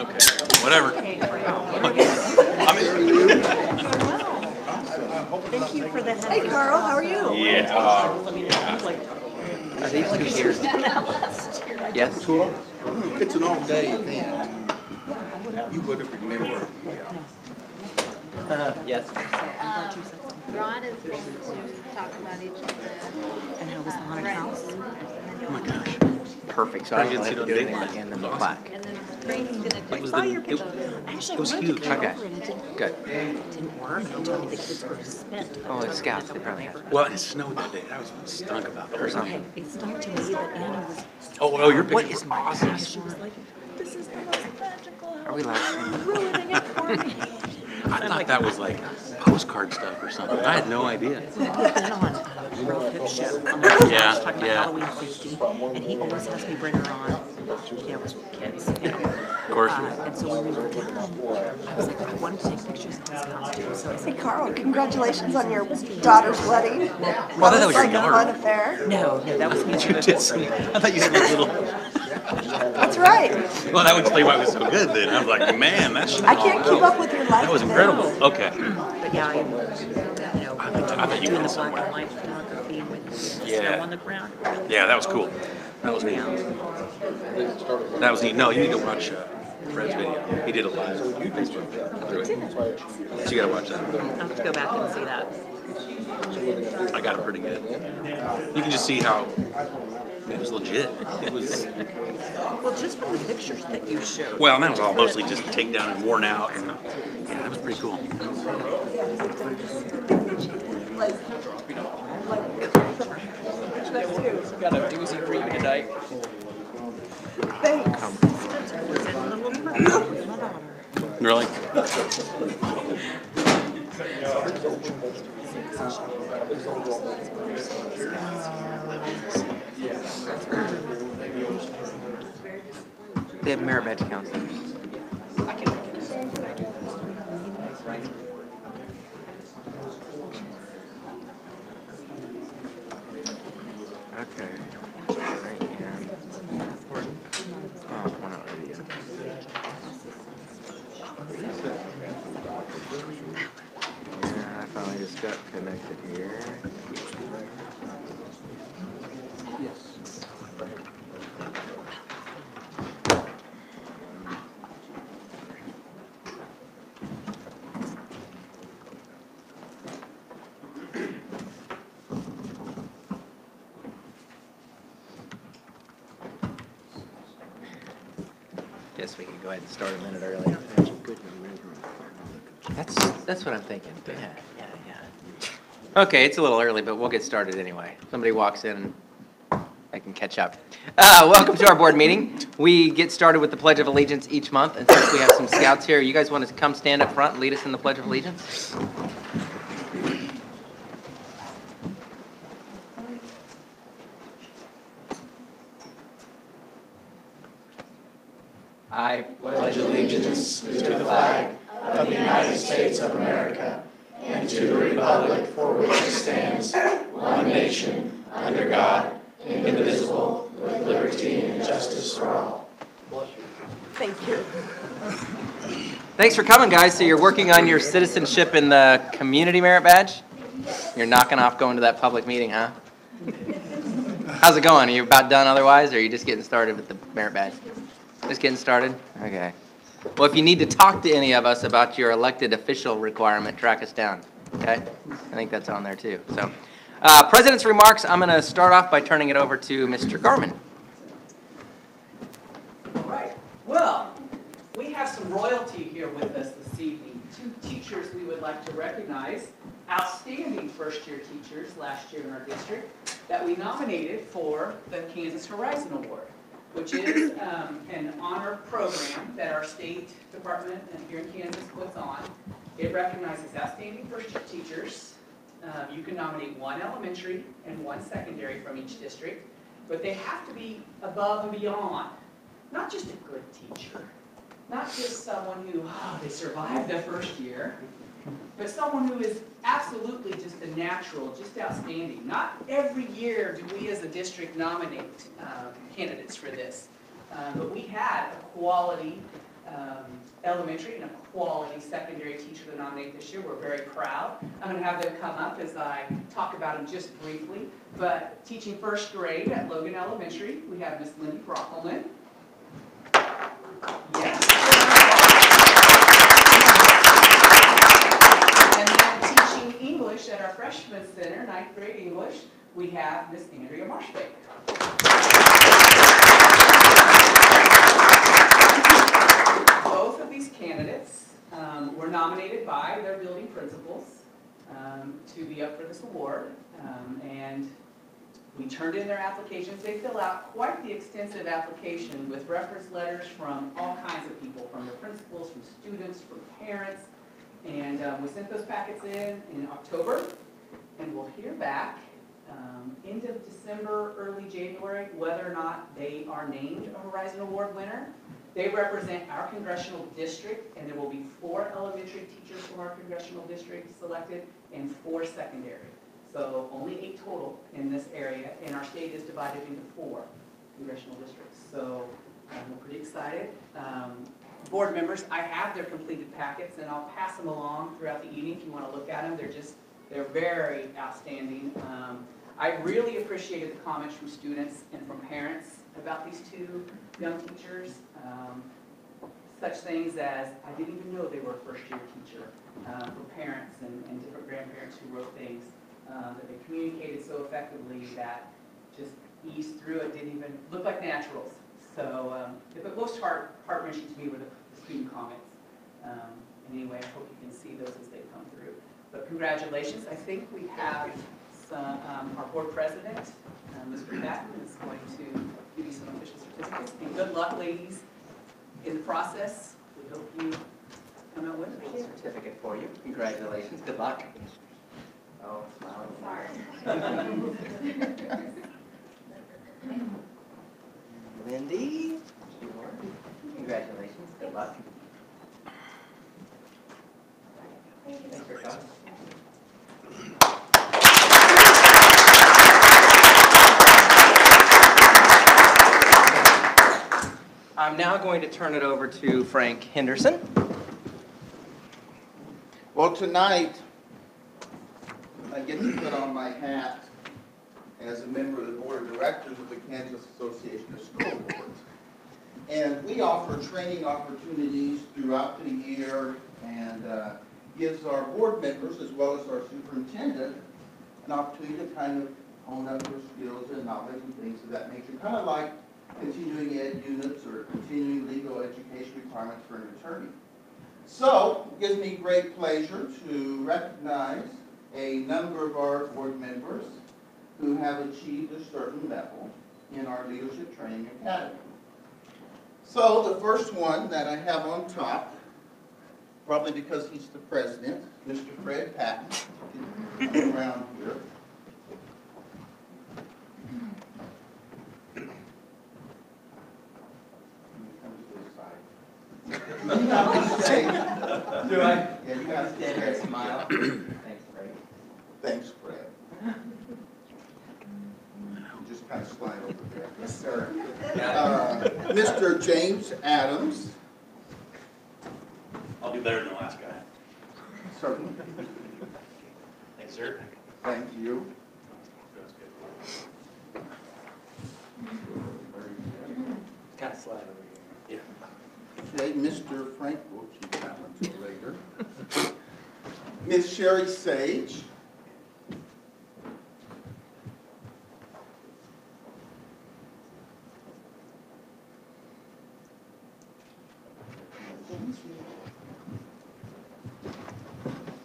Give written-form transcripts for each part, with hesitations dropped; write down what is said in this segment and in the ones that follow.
Okay, whatever. Thank you for the Hey, Carl, how are you? Yeah. Are these two here? Yes. It's an all-day event. You would have remembered. Yes. Ron is going to talk about each of the. And how was the haunted house? Oh my gosh. Perfect. So I don't have to do anything but hand them the plaque. And then Craig's going to. It was Saw the, your it, picture. Actually, I was wanted huge. to come Okay. over and it didn't, Good. it didn't work. They told me the kids were spent. Oh, it's scouts. They probably have. well, it snowed that day. I was stunk about it or something. Okay, it stunk to me that Anna was. Oh, your What picture is was awesome. She was like, "This is the most magical house. Are we live? You're ruining it for me." I thought that was like postcard stuff or something. I had no idea. We've been on a Real Hip show. Yeah, Talking about yeah. Halloween 50, and he always has me bring her on. Yeah, it was with kids. Of course. And so when we were done, I was like, I wanted to take pictures of his costume. So I Hey said, Carl, congratulations on your daughter's wedding. Well, that was your like a daughter. fun affair. no, that was me. You did some, I thought you had a little. That's right. Well, that would explain why it was so good then. I was like, man, that's. I can't keep up with your life. That was incredible. Okay. But yeah, I thought you doing went the black somewhere. and white photography with Yeah. snow on the ground. Yeah, that was cool. That was neat. That was neat. No, you need to watch Fred's video. He did it live on Facebook. Through it. So you gotta watch that. I'll have to go back and see that. I got it pretty good. You can just see how it was legit. It was. Well, just from the pictures that you showed. Well, and that was all mostly just takedown and worn out, and yeah, that was pretty cool. Got a doozy for you tonight. Thanks. Was it a little bit with my daughter? Really? They have merit badge counselors. Okay. Right here. Oh, we're not ready yet. Yeah, I finally just got connected here. Guess we can go ahead and start a minute early. That's what I'm thinking. Yeah. Okay, it's a little early, but we'll get started anyway. Somebody walks in, I can catch up. Welcome to our board meeting. We get started with the Pledge of Allegiance each month, and since we have some scouts here, you guys want to come stand up front and lead us in the Pledge of Allegiance? I pledge allegiance to the flag of the United States of America and to the republic for which it stands, one nation, under God, indivisible, with liberty and justice for all. Thank you. Thanks for coming, guys. So you're working on your citizenship in the community merit badge? You're knocking off going to that public meeting, huh? How's it going? Are you about done otherwise, or are you just getting started with the merit badge? Just getting started? Okay. Well, if you need to talk to any of us about your elected official requirement, track us down, okay? I think that's on there too. So, President's remarks, I'm going to start off by turning it over to Mr. Gorman. All right. Well, we have some royalty here with us this evening. Two teachers we would like to recognize, outstanding first-year teachers last year in our district, that we nominated for the Kansas Horizon Award, which is an honor program that our state department here in Kansas puts on. It recognizes outstanding first-year teachers. You can nominate one elementary and one secondary from each district, but they have to be above and beyond. Not just a good teacher, not just someone who, they survived their first year, but someone who is absolutely just a natural, just outstanding. Not every year do we as a district nominate candidates for this, but we had a quality elementary and a quality secondary teacher to nominate this year. We're very proud. I'm going to have them come up as I talk about them just briefly. But teaching first grade at Logan Elementary, we have Miss Lindy Brockelman. Yes. And then teaching English at our freshman center, 9th grade English, we have Miss Andrea Marshbeck. Both of these candidates were nominated by their building principals to be up for this award. And we turned in their applications. They fill out quite the extensive application with reference letters from all kinds of people, from the principals, from students, from parents. And we sent those packets in October, and we'll hear back end of December, early January, whether or not they are named a Horizon Award winner. They represent our congressional district, and there will be 4 elementary teachers from our congressional district selected and 4 secondary. So only 8 total in this area, and our state is divided into 4 congressional districts. So we're pretty excited. Board members, I have their completed packets, and I'll pass them along throughout the evening if you want to look at them. They're very outstanding. I really appreciated the comments from students and from parents about these 2 young teachers. Such things as, I didn't even know they were a first-year teacher, from parents and different grandparents who wrote things that they communicated so effectively that just eased through it, didn't even look like naturals. So, but most heart-wrenching to me were the student comments. Anyway, I hope you can see those as they come through. But congratulations. I think we have our board president, Mr. Patton, is going to give you some official certificates. And good luck, ladies, in the process. We hope you come out with There's a certificate for you. Congratulations. Good luck. Oh, smile. Lindy, congratulations. Good luck. Thanks for coming. I'm now going to turn it over to Frank Henderson. Well, tonight, I get to put on my hat as a member of the board of directors of the Kansas Association of School Boards. And we offer training opportunities throughout the year and gives our board members as well as our superintendent an opportunity to kind of hone up their skills and knowledge and things of that nature, kind of like continuing ed units or continuing legal education requirements for an attorney. So it gives me great pleasure to recognize a number of our board members who have achieved a certain level in our Leadership Training Academy. So the first one that I have on top, probably because he's the president, Mr. Fred Patton, around here. Do I? Yeah, you got to Stand here and smile. Thanks, Fred. Thanks, Fred. Just kind of slide over there. Yes, sir. Mr. James Adams. I'll do better than the last guy. Certainly. Thanks, sir. Thank you. Kind of slide over here. Yeah. Okay, Mr. Frank, we'll keep that one till later. Ms. Sherry Sage.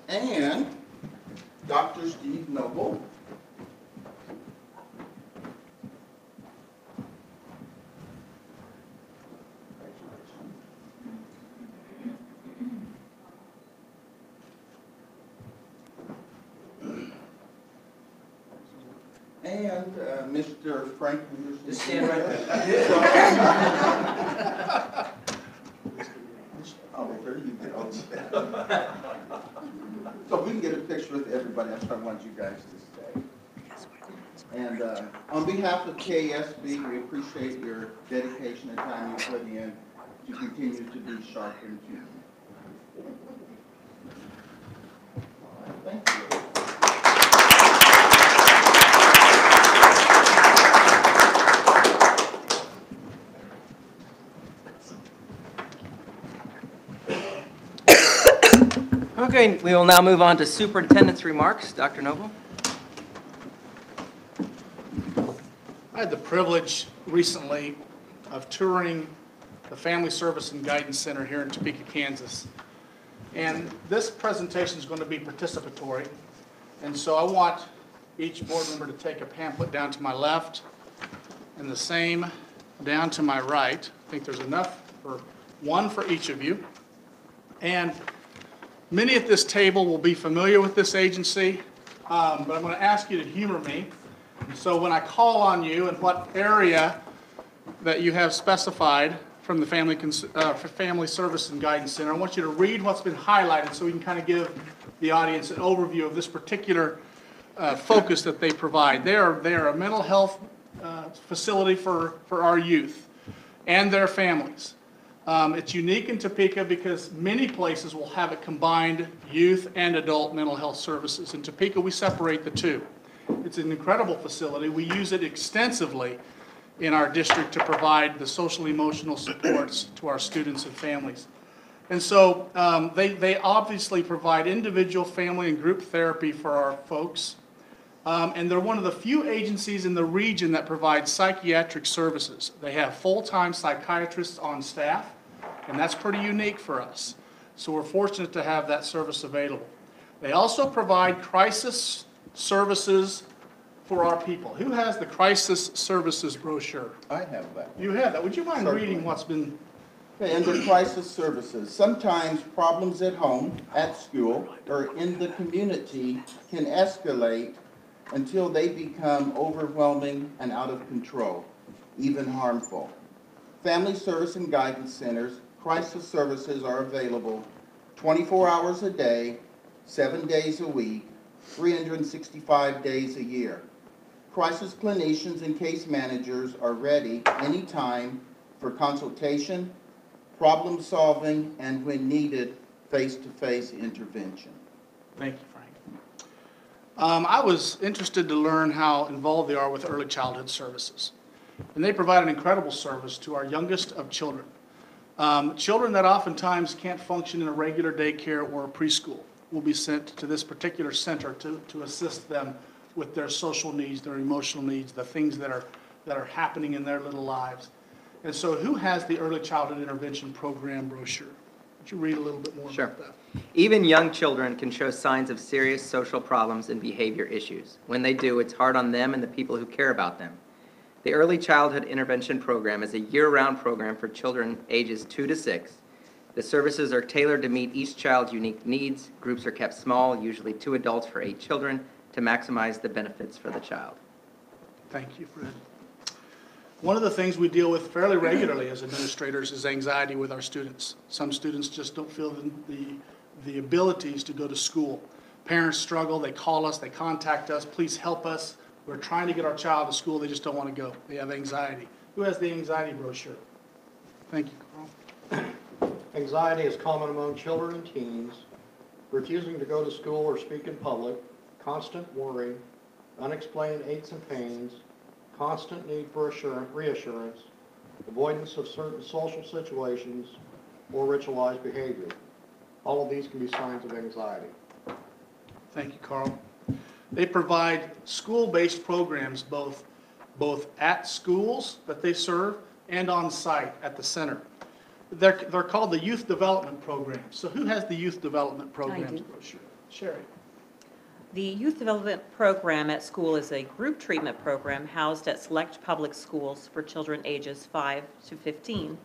And Dr. Steve Noble. And Mr. Frank Henderson. Just stand right there. Oh, there you go. So we can get a picture with everybody. That's what I want you guys to stay. And on behalf of KSB, we appreciate your dedication and time you put in to continue to be sharpened too. Thank you. Okay, we will now move on to superintendent's remarks. Dr. Noble? I had the privilege recently of touring the Family Service and Guidance Center here in Topeka, Kansas. And this presentation is going to be participatory. And so I want each board member to take a pamphlet down to my left and the same down to my right. I think there's enough for one for each of you. And many at this table will be familiar with this agency, but I'm going to ask you to humor me. So when I call on you and what area that you have specified from the Family Service and Guidance Center, I want you to read what's been highlighted so we can kind of give the audience an overview of this particular focus that they provide. They are a mental health facility for our youth and their families. It's unique in Topeka because many places will have it combined youth and adult mental health services. In Topeka, we separate the two. It's an incredible facility. We use it extensively in our district to provide the social emotional supports to our students and families. And so they obviously provide individual, family, and group therapy for our folks. And they're one of the few agencies in the region that provide psychiatric services. They have full-time psychiatrists on staff, and that's pretty unique for us. So we're fortunate to have that service available. They also provide crisis services for our people. Who has the crisis services brochure? I have that. You have that. Would you mind Certainly. reading what's been... Okay, under crisis services, sometimes problems at home, at school, or in the community can escalate until they become overwhelming and out of control, even harmful. Family Service and Guidance Centers, crisis services are available 24 hours a day, 7 days a week, 365 days a year. Crisis clinicians and case managers are ready anytime for consultation, problem solving, and when needed, face-to-face intervention. Thank you, Frank. I was interested to learn how involved they are with early childhood services. And they provide an incredible service to our youngest of children. Children that oftentimes can't function in a regular daycare or a preschool will be sent to this particular center to assist them with their social needs, their emotional needs, the things that are happening in their little lives. And so who has the Early Childhood Intervention Program brochure? Would you read a little bit more about that? Even young children can show signs of serious social problems and behavior issues. When they do, it's hard on them and the people who care about them. The Early Childhood Intervention Program is a year-round program for children ages 2 to 6. The services are tailored to meet each child's unique needs. Groups are kept small, usually 2 adults for 8 children, to maximize the benefits for the child. Thank you, Fred. One of the things we deal with fairly regularly as administrators is anxiety with our students. Some students just don't feel the abilities to go to school. Parents struggle, they call us, they contact us, please help us. We're trying to get our child to school, they just don't want to go. They have anxiety. Who has the anxiety brochure? Thank you, Carl. Anxiety is common among children and teens, refusing to go to school or speak in public, constant worry, unexplained aches and pains, constant need for reassurance, avoidance of certain social situations, or ritualized behavior. All of these can be signs of anxiety. Thank you, Carl. They provide school-based programs both at schools that they serve and on site at the center. They're called the Youth Development Program. So who has the Youth Development Programs brochure? Sherry. The Youth Development Program at school is a group treatment program housed at select public schools for children ages 5 to 15.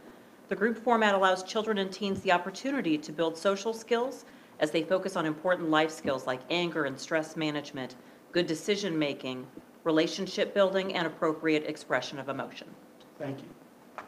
The group format allows children and teens the opportunity to build social skills as they focus on important life skills like anger and stress management, good decision making, relationship building, and appropriate expression of emotion. Thank you.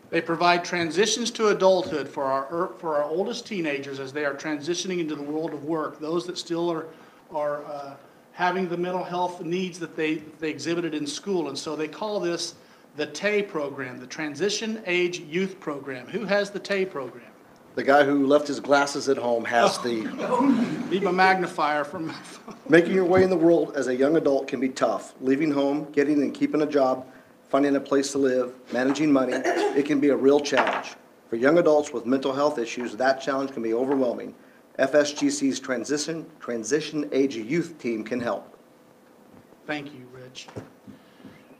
They provide transitions to adulthood for our oldest teenagers as they are transitioning into the world of work, those that still are having the mental health needs that they exhibited in school. And so they call this the TAY program, the Transition Age Youth Program. Who has the TAY program? The guy who left his glasses at home has the. Need my magnifier from. Making your way in the world as a young adult can be tough. Leaving home, getting and keeping a job, finding a place to live, managing money, it can be a real challenge. For young adults with mental health issues, that challenge can be overwhelming. FSGC's Transition Age Youth Team can help. Thank you, Rich.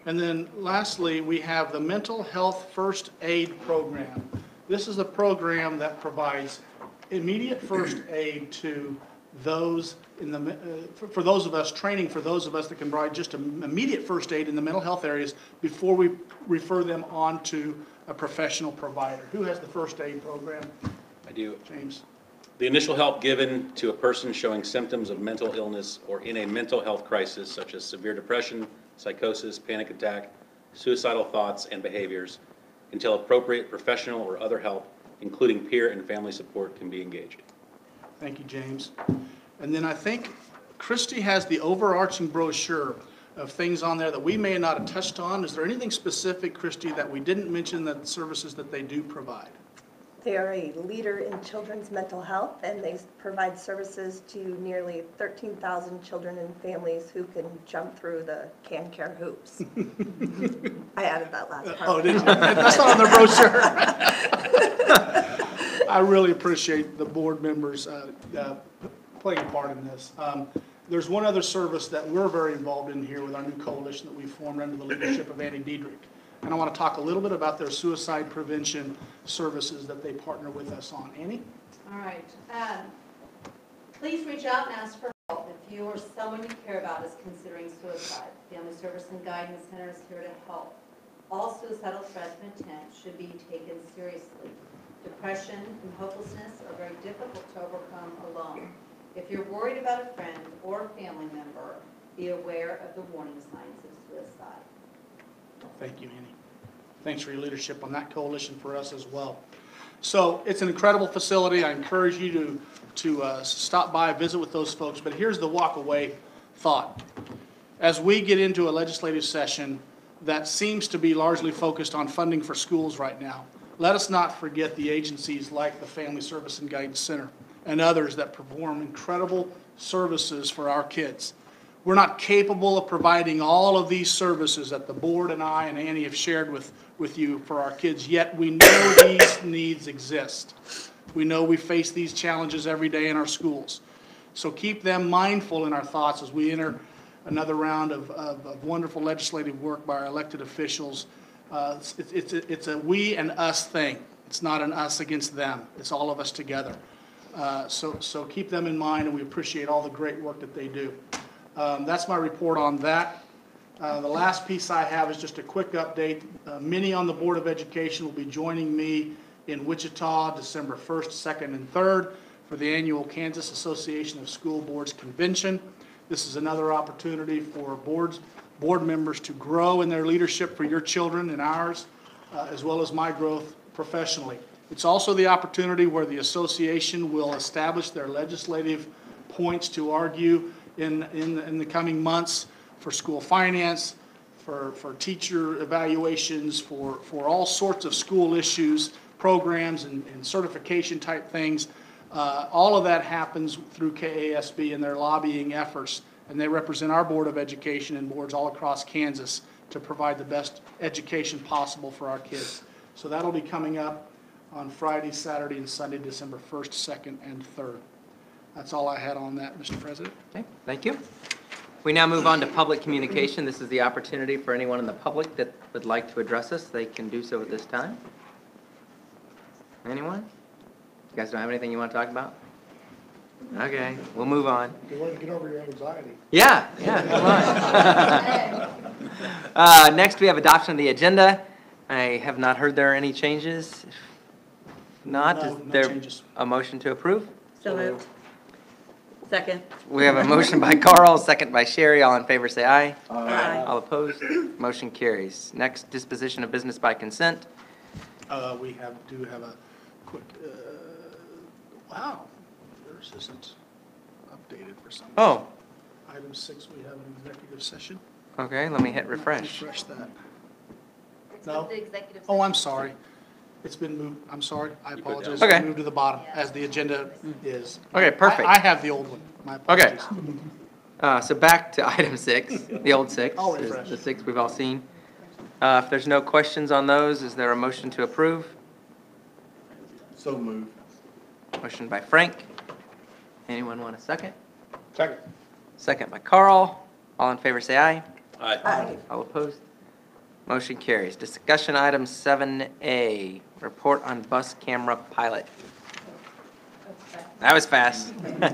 And then lastly, we have the Mental Health First Aid Program. This is a program that provides immediate first aid to those in the, for those of us, training for those of us that can provide just immediate first aid in the mental health areas before we refer them on to a professional provider. Who has the first aid program? I do. James. The initial help given to a person showing symptoms of mental illness or in a mental health crisis such as severe depression, psychosis, panic attack, suicidal thoughts and behaviors until appropriate professional or other help, including peer and family support, can be engaged. Thank you, James. And then I think Christy has the overarching brochure of things on there that we may not have touched on. Is there anything specific, Christy, that we didn't mention, that services that they do provide? They are a leader in children's mental health, and they provide services to nearly 13,000 children and families who can jump through the CanCare hoops. I added that last part. Oh, did you? That's not on the brochure. I really appreciate the board members playing a part in this. There's one other service that we're very involved in here with our new coalition that we formed under the leadership of Annie Diedrich. And I want to talk a little bit about their suicide prevention services that they partner with us on. Annie? All right. Please reach out and ask for help if you or someone you care about is considering suicide. Family Service and Guidance Center is here to help. All suicidal threats and attempts should be taken seriously. Depression and hopelessness are very difficult to overcome alone. If you're worried about a friend or a family member, be aware of the warning signs of suicide. Thank you, Annie. Thanks for your leadership on that coalition for us as well. So it's an incredible facility. I encourage you to stop by, visit with those folks. But here's the walk-away thought. As we get into a legislative session that seems to be largely focused on funding for schools right now, let us not forget the agencies like the Family Service and Guidance Center and others that perform incredible services for our kids. We're not capable of providing all of these services that the board and I and Annie have shared with you for our kids, yet we know these needs exist. We know we face these challenges every day in our schools. So keep them mindful in our thoughts as we enter another round of wonderful legislative work by our elected officials. It's a we and us thing. It's not an us against them. It's all of us together. So keep them in mind, and we appreciate all the great work that they do. That's my report on that. The last piece I have is just a quick update. Many on the Board of Education will be joining me in Wichita December 1st, 2nd, and 3rd for the annual Kansas Association of School Boards Convention. This is another opportunity for board members to grow in their leadership for your children and ours, as well as my growth professionally. It's also the opportunity where the association will establish their legislative points to argue in the coming months for school finance, for teacher evaluations, for all sorts of school issues, programs and certification type things. All of that happens through KASB and their lobbying efforts, and they represent our Board of Education and boards all across Kansas to provide the best education possible for our kids. So that'll be coming up on Friday, Saturday, and Sunday, December 1st, 2nd, and 3rd. That's all I had on that, Mr. President. Okay, thank you. We now move on to public communication. This is the opportunity for anyone in the public that would like to address us. They can do so at this time. Anyone? You guys don't have anything you want to talk about? Okay, we'll move on. You want to get over your anxiety. Yeah, come on. Next, we have adoption of the agenda. I have not heard there are any changes. If not, No is there changes. a motion to approve? So moved. Second. We have a motion by Carl, second by Sherry. All in favor, say aye. Aye. All opposed? Motion carries. Next, disposition of business by consent. We do have a quick, wow, yours isn't updated for some reason. Oh, Item 6, we have an executive session. okay, let me hit refresh. Refresh that. It's No? with the executive Oh, I'm session. sorry. It's been moved, I'm sorry, I put it down. apologize. Okay. It's moved to the bottom as the agenda is. Okay, perfect. I have the old one, my Okay. apologies. So back to item 6, the old 6, I'll is refresh. the 6 we've all seen. If there's no questions on those, is there a motion to approve? So moved. Motion by Frank. Anyone want a second? Second. Second by Carl. All in favor, say aye. Aye. All opposed? Motion carries. Discussion item 7A, report on bus camera pilot. That was fast. I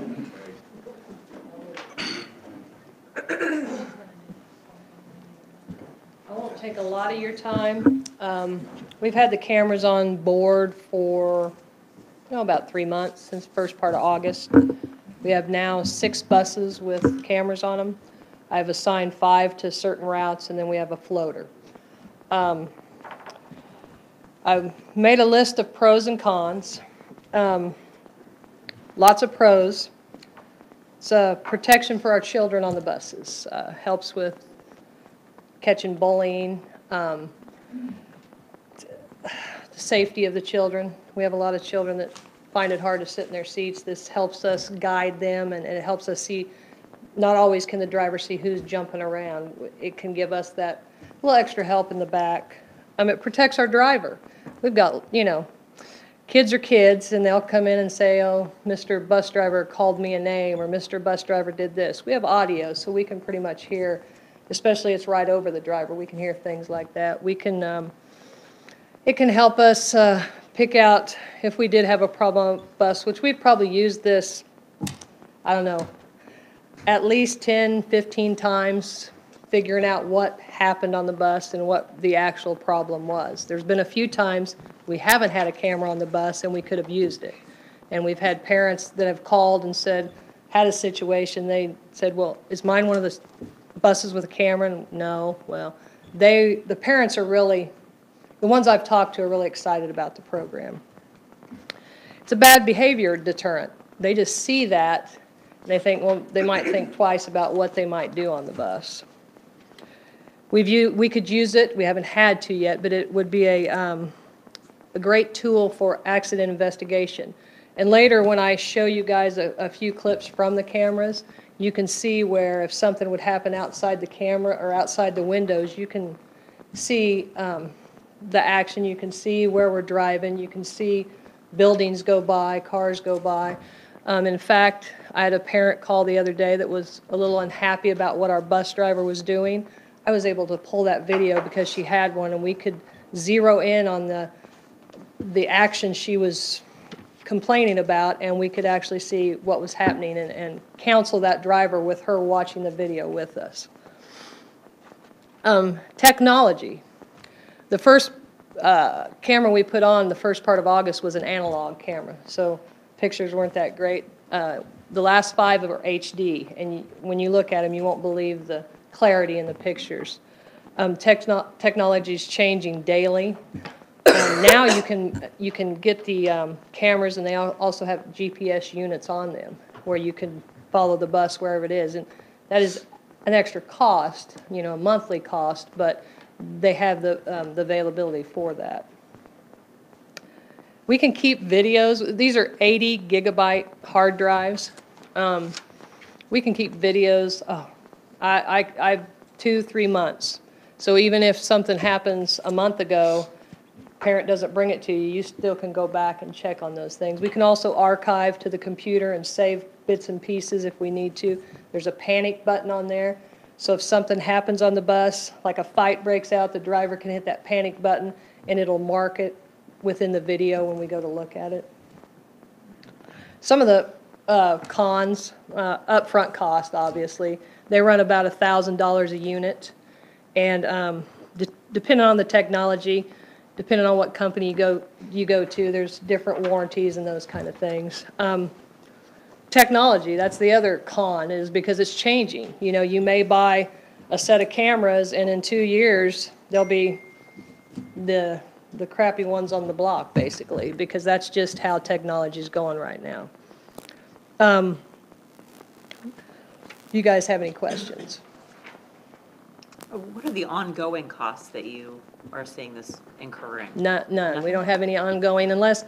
won't take a lot of your time. We've had the cameras on board for, about 3 months, since the first part of August. We have now 6 buses with cameras on them. I've assigned 5 to certain routes, and then we have a floater. I've made a list of pros and cons. Lots of pros. It's a protection for our children on the buses. Helps with catching bullying, the safety of the children. We have a lot of children that find it hard to sit in their seats. This helps us guide them, and it helps us see, not always can the driver see who's jumping around. It can give us that little extra help in the back. It protects our driver. We've got, kids are kids, and they'll come in and say, oh, Mr. Bus Driver called me a name, or Mr. Bus Driver did this. We have audio, so we can pretty much hear, especially it's right over the driver, we can hear things like that. We can, it can help us pick out if we did have a problem bus, which we've probably used this, I don't know, at least 10, 15 times, figuring out what happened on the bus and what the actual problem was. There's been a few times we haven't had a camera on the bus and we could have used it. And we've had parents that have called and said, had a situation, they said, well, is mine one of the buses with a camera? And no. Well, the parents are really, the ones I've talked to are really excited about the program. It's a bad behavior deterrent. They just see that, and they think, well, they might think twice about what they might do on the bus. We could use it, we haven't had to yet, but it would be a great tool for accident investigation. And later, when I show you guys a few clips from the cameras, you can see where if something would happen outside the camera or outside the windows, you can see the action, you can see where we're driving, you can see buildings go by, cars go by. In fact, I had a parent call the other day that was a little unhappy about what our bus driver was doing. I was able to pull that video because she had one, and we could zero in on the action she was complaining about, and we could actually see what was happening and counsel that driver with her watching the video with us. Technology. The first camera we put on the first part of August was an analog camera, so pictures weren't that great. The last 5 are HD, and when you look at them, you won't believe the clarity in the pictures. Technology is changing daily. Now you can get the cameras, and they also have GPS units on them where you can follow the bus wherever it is, and that is an extra cost, a monthly cost, but they have the availability for that. We can keep videos. These are 80 gigabyte hard drives. We can keep videos. I 2-3 months. So even if something happens a month ago, parent doesn't bring it to you, you still can go back and check on those things. We can also archive to the computer and save bits and pieces if we need to. There's a panic button on there. So if something happens on the bus, like a fight breaks out, the driver can hit that panic button and it'll mark it within the video when we go to look at it. Some of the cons, upfront cost, obviously. They run about $1,000 a unit. And depending on the technology, depending on what company you go to, there's different warranties and those kind of things. Technology, that's the other con, is because it's changing. You may buy a set of cameras, and in 2 years, they'll be the crappy ones on the block, basically, because that's just how technology is going right now. You guys have any questions? What are the ongoing costs that you are seeing this incurring? None. We don't have any ongoing unless,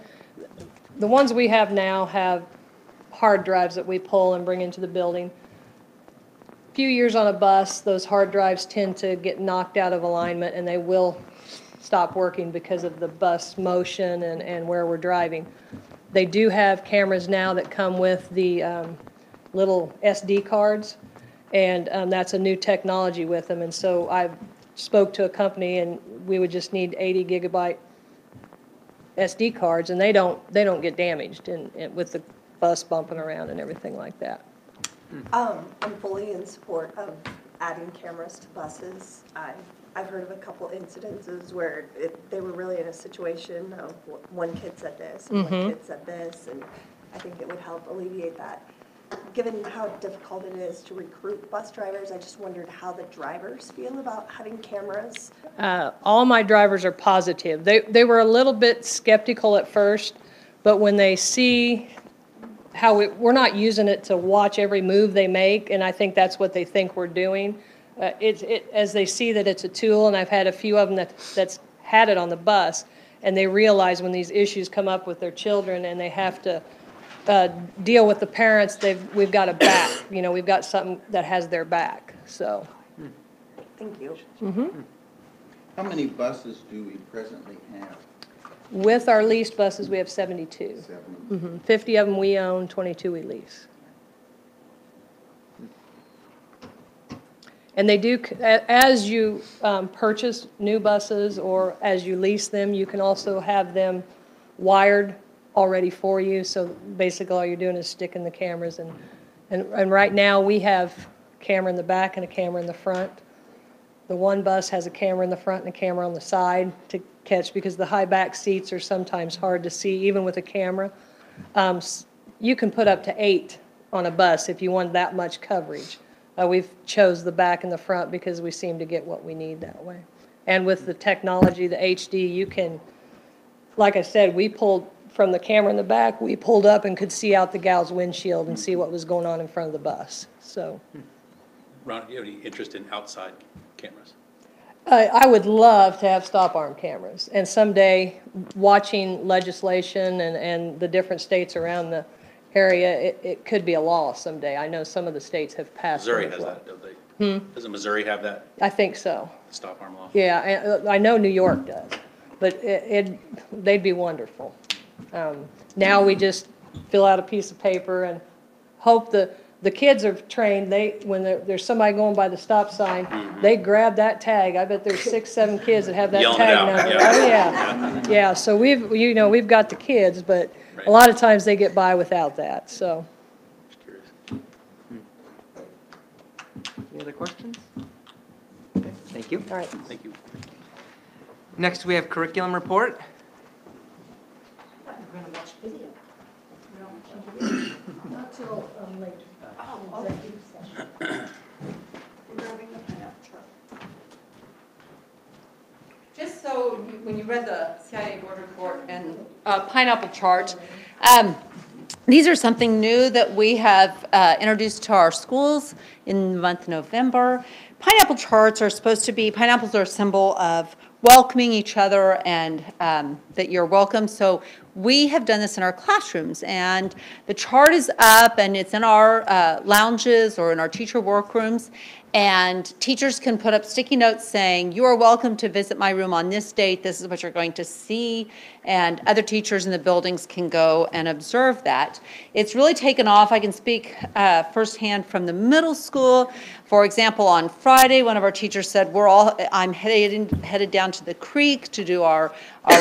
the ones we have now have hard drives that we pull and bring into the building. Few years on a bus, those hard drives tend to get knocked out of alignment and they will stop working because of the bus motion and where we're driving. They do have cameras now that come with the little SD cards, and that's a new technology with them. And so I spoke to a company and we would just need 80 gigabyte SD cards, and they don't get damaged with the bus bumping around and everything like that. I'm fully in support of adding cameras to buses. I've heard of a couple incidences where they were really in a situation of one kid said this and one kid said this, and I think it would help alleviate that. Given how difficult it is to recruit bus drivers, I just wondered how the drivers feel about having cameras. All my drivers are positive. They were a little bit skeptical at first, but when they see how we're not using it to watch every move they make, and I think that's what they think we're doing. As they see that it's a tool, and I've had a few of them that's had it on the bus, and they realize when these issues come up with their children and they have to deal with the parents, we've got a back. You know, we've got something that has their back. So. Thank you. How many buses do we presently have? With our leased buses, we have 72. 50 of them we own, 22 we lease. And they do, as you purchase new buses or as you lease them, you can also have them wired already for you. So basically all you're doing is sticking the cameras in. And right now we have a camera in the back and a camera in the front. The one bus has a camera in the front and a camera on the side to catch, because the high back seats are sometimes hard to see even with a camera. You can put up to 8 on a bus if you want that much coverage. We've chose the back and the front because we seem to get what we need that way. And with the technology, the HD, you can, like I said, we pulled from the camera in the back, we pulled up and could see out the gal's windshield and see what was going on in front of the bus. So, Ron, do you have any interest in outside cameras? I would love to have stop arm cameras. And someday, watching legislation and the different states around the area, it could be a law someday. I know some of the states have passed it Missouri as has well. that, don't they? Doesn't Missouri have that I think so. stop arm law? Yeah, and I know New York does, but they'd be wonderful. Now we just fill out a piece of paper and hope the kids are trained. When there's somebody going by the stop sign, they grab that tag. I bet there's 6, 7 kids that have that Yelling tag it out, number. yeah. Oh yeah, yeah. So we've got the kids, but a lot of times they get by without that. So. Just curious. Any other questions? Okay, thank you. All right. Thank you. Next, we have curriculum report. We're gonna watch video. Not till later. Oh, okay. Regarding the pineapple truck. Just so, when you read the CIA board report and pineapple chart, these are something new that we have introduced to our schools in the month of November. Pineapple charts are supposed to be, pineapples are a symbol of welcoming each other and that you're welcome. So we have done this in our classrooms, and the chart is up and it's in our lounges or in our teacher workrooms. And teachers can put up sticky notes saying, you are welcome to visit my room on this date. This is what you're going to see. And other teachers in the buildings can go and observe that. It's really taken off. I can speak firsthand from the middle school. For example, on Friday, one of our teachers said, I'm headed down to the creek to do our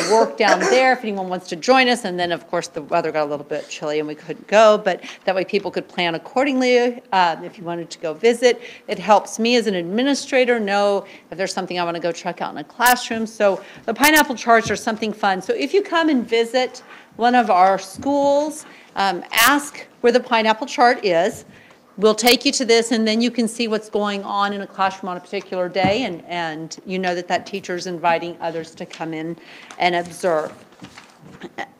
work down there if anyone wants to join us. And then, of course, the weather got a little bit chilly and we couldn't go. But that way people could plan accordingly if you wanted to go visit. It helps me as an administrator know if there's something I want to go check out in a classroom. So the pineapple charts are something fun. So if you come and visit one of our schools, ask where the pineapple chart is. We'll take you to this, and then you can see what's going on in a classroom on a particular day, and you know that teacher is inviting others to come in and observe.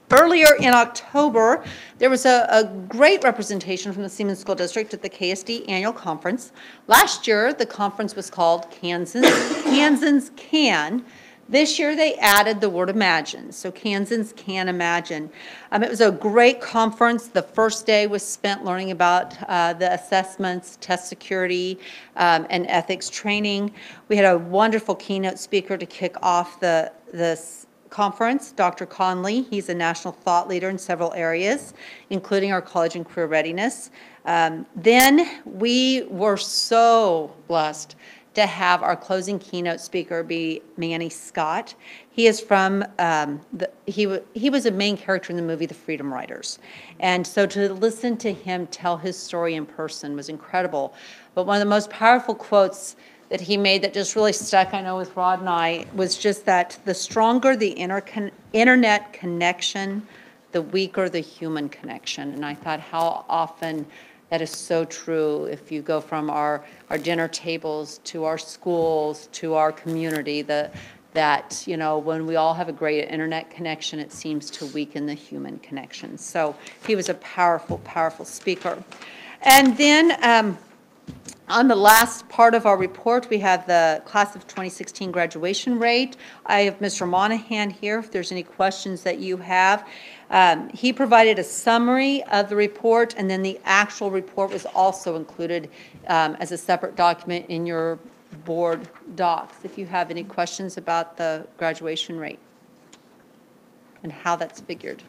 Earlier in October, there was a great representation from the Seaman School District at the KSD Annual Conference. Last year, the conference was called Kansans Can. This year, they added the word imagine, so Kansans Can Imagine. It was a great conference. The first day was spent learning about the assessments, test security, and ethics training. We had a wonderful keynote speaker to kick off this conference, Dr. Conley. He's a national thought leader in several areas, including our college and career readiness. Then we were so blessed to have our closing keynote speaker be Manny Scott. He is from, he was a main character in the movie The Freedom Riders. And so to listen to him tell his story in person was incredible. But one of the most powerful quotes that he made that just really stuck, I know, with Rod and I, was just that the stronger the internet connection, the weaker the human connection. And I thought how often that is so true if you go from our dinner tables to our schools to our community, that, you know, when we all have a great internet connection, it seems to weaken the human connection. So he was a powerful, powerful speaker. And then on the last part of our report, we have the class of 2016 graduation rate. I have Mr. Monahan here if there's any questions that you have. He provided a summary of the report, and then the actual report was also included as a separate document in your board docs if you have any questions about the graduation rate and how that's figured.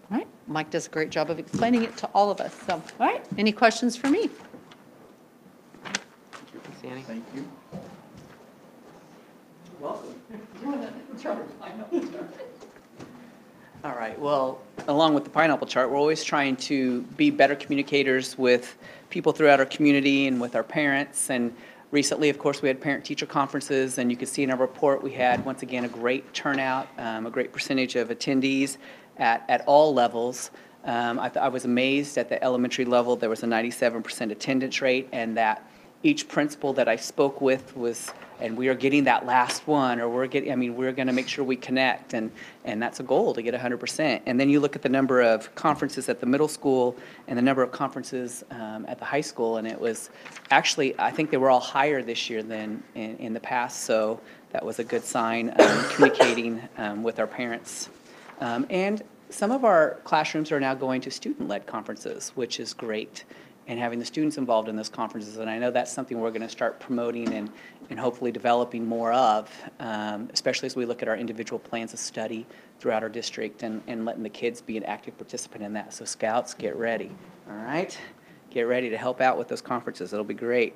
All right, Mike does a great job of explaining it to all of us. So, all right, any questions for me? Sandy? Thank you. Welcome. All right, well, along with the pineapple chart, we're always trying to be better communicators with people throughout our community and with our parents. And recently, of course, we had parent-teacher conferences, and you can see in our report we had, once again, a great turnout, a great percentage of attendees at all levels. I was amazed at the elementary level. There was a 97% attendance rate, and that each principal that I spoke with was, and we are getting that last one, or we're going to make sure we connect, and that's a goal, to get 100%. And then you look at the number of conferences at the middle school and the number of conferences at the high school, and it was actually, I think they were all higher this year than in the past, so that was a good sign, communicating with our parents. And some of our classrooms are now going to student-led conferences, which is great, and having the students involved in those conferences. And I know that's something we're going to start promoting and hopefully developing more of, especially as we look at our individual plans of study throughout our district and letting the kids be an active participant in that. So scouts, get ready, all right? Get ready to help out with those conferences. It'll be great.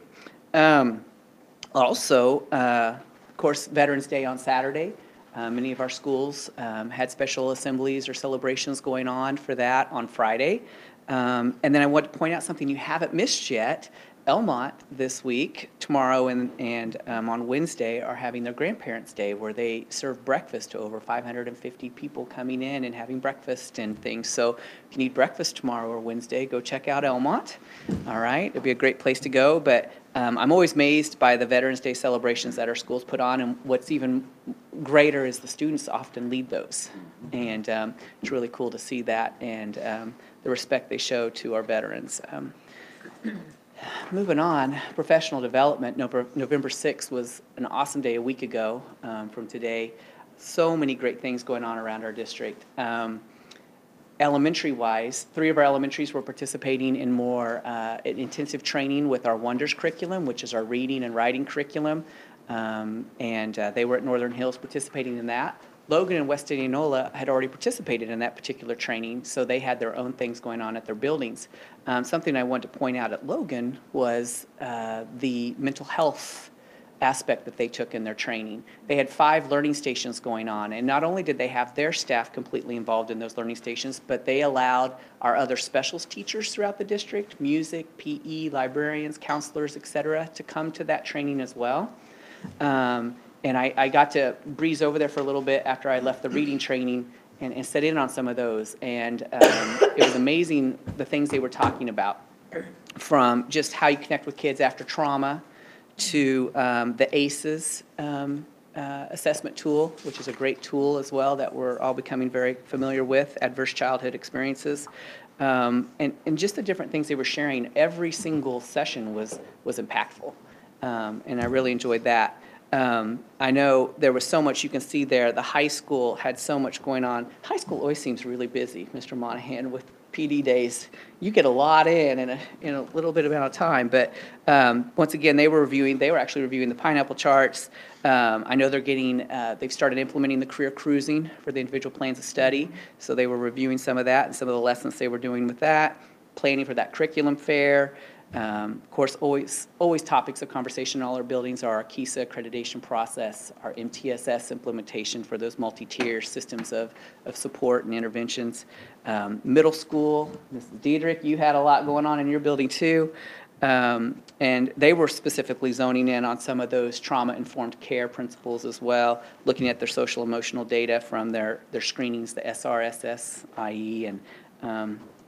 Also, of course, Veterans Day on Saturday. Many of our schools had special assemblies or celebrations going on for that on Friday. And then I want to point out something you haven't missed yet. Elmont this week, tomorrow and on Wednesday, are having their Grandparents' Day, where they serve breakfast to over 550 people coming in and having breakfast and things. So if you need breakfast tomorrow or Wednesday, go check out Elmont. All right, it'll be a great place to go. But I'm always amazed by the Veterans Day celebrations that our schools put on, and what's even greater is the students often lead those. And it's really cool to see that and the respect they show to our veterans. Moving on, professional development. November 6th was an awesome day a week ago from today. So many great things going on around our district. Elementary-wise, 3 of our elementaries were participating in more intensive training with our Wonders curriculum, which is our reading and writing curriculum. They were at Northern Hills participating in that. Logan and West Indianola had already participated in that particular training, so they had their own things going on at their buildings. Something I want to point out at Logan was the mental health aspect that they took in their training. They had 5 learning stations going on, and not only did they have their staff completely involved in those learning stations, but they allowed our other specials teachers throughout the district, music, PE, librarians, counselors, etc., to come to that training as well. And I got to breeze over there for a little bit after I left the reading training and sit in on some of those. And it was amazing the things they were talking about, from just how you connect with kids after trauma to the ACEs assessment tool, which is a great tool as well that we're all becoming very familiar with, adverse childhood experiences. And just the different things they were sharing, every single session was impactful. And I really enjoyed that. I know there was so much you can see there. The high school had so much going on. High school always seems really busy, Mr. Monahan, with PD days. You get a lot in a little bit amount of time. But once again, they were actually reviewing the pineapple charts. I know they've started implementing the career cruising for the individual plans of study. So they were reviewing some of that and some of the lessons they were doing with that, planning for that curriculum fair. Of course, always topics of conversation in all our buildings are our KISA accreditation process, our MTSS implementation for those multi-tier systems of support and interventions. Middle school, Mrs. Diedrich, you had a lot going on in your building too. And they were specifically zoning in on some of those trauma-informed care principles as well, looking at their social emotional data from their screenings, the SRSS, IE, and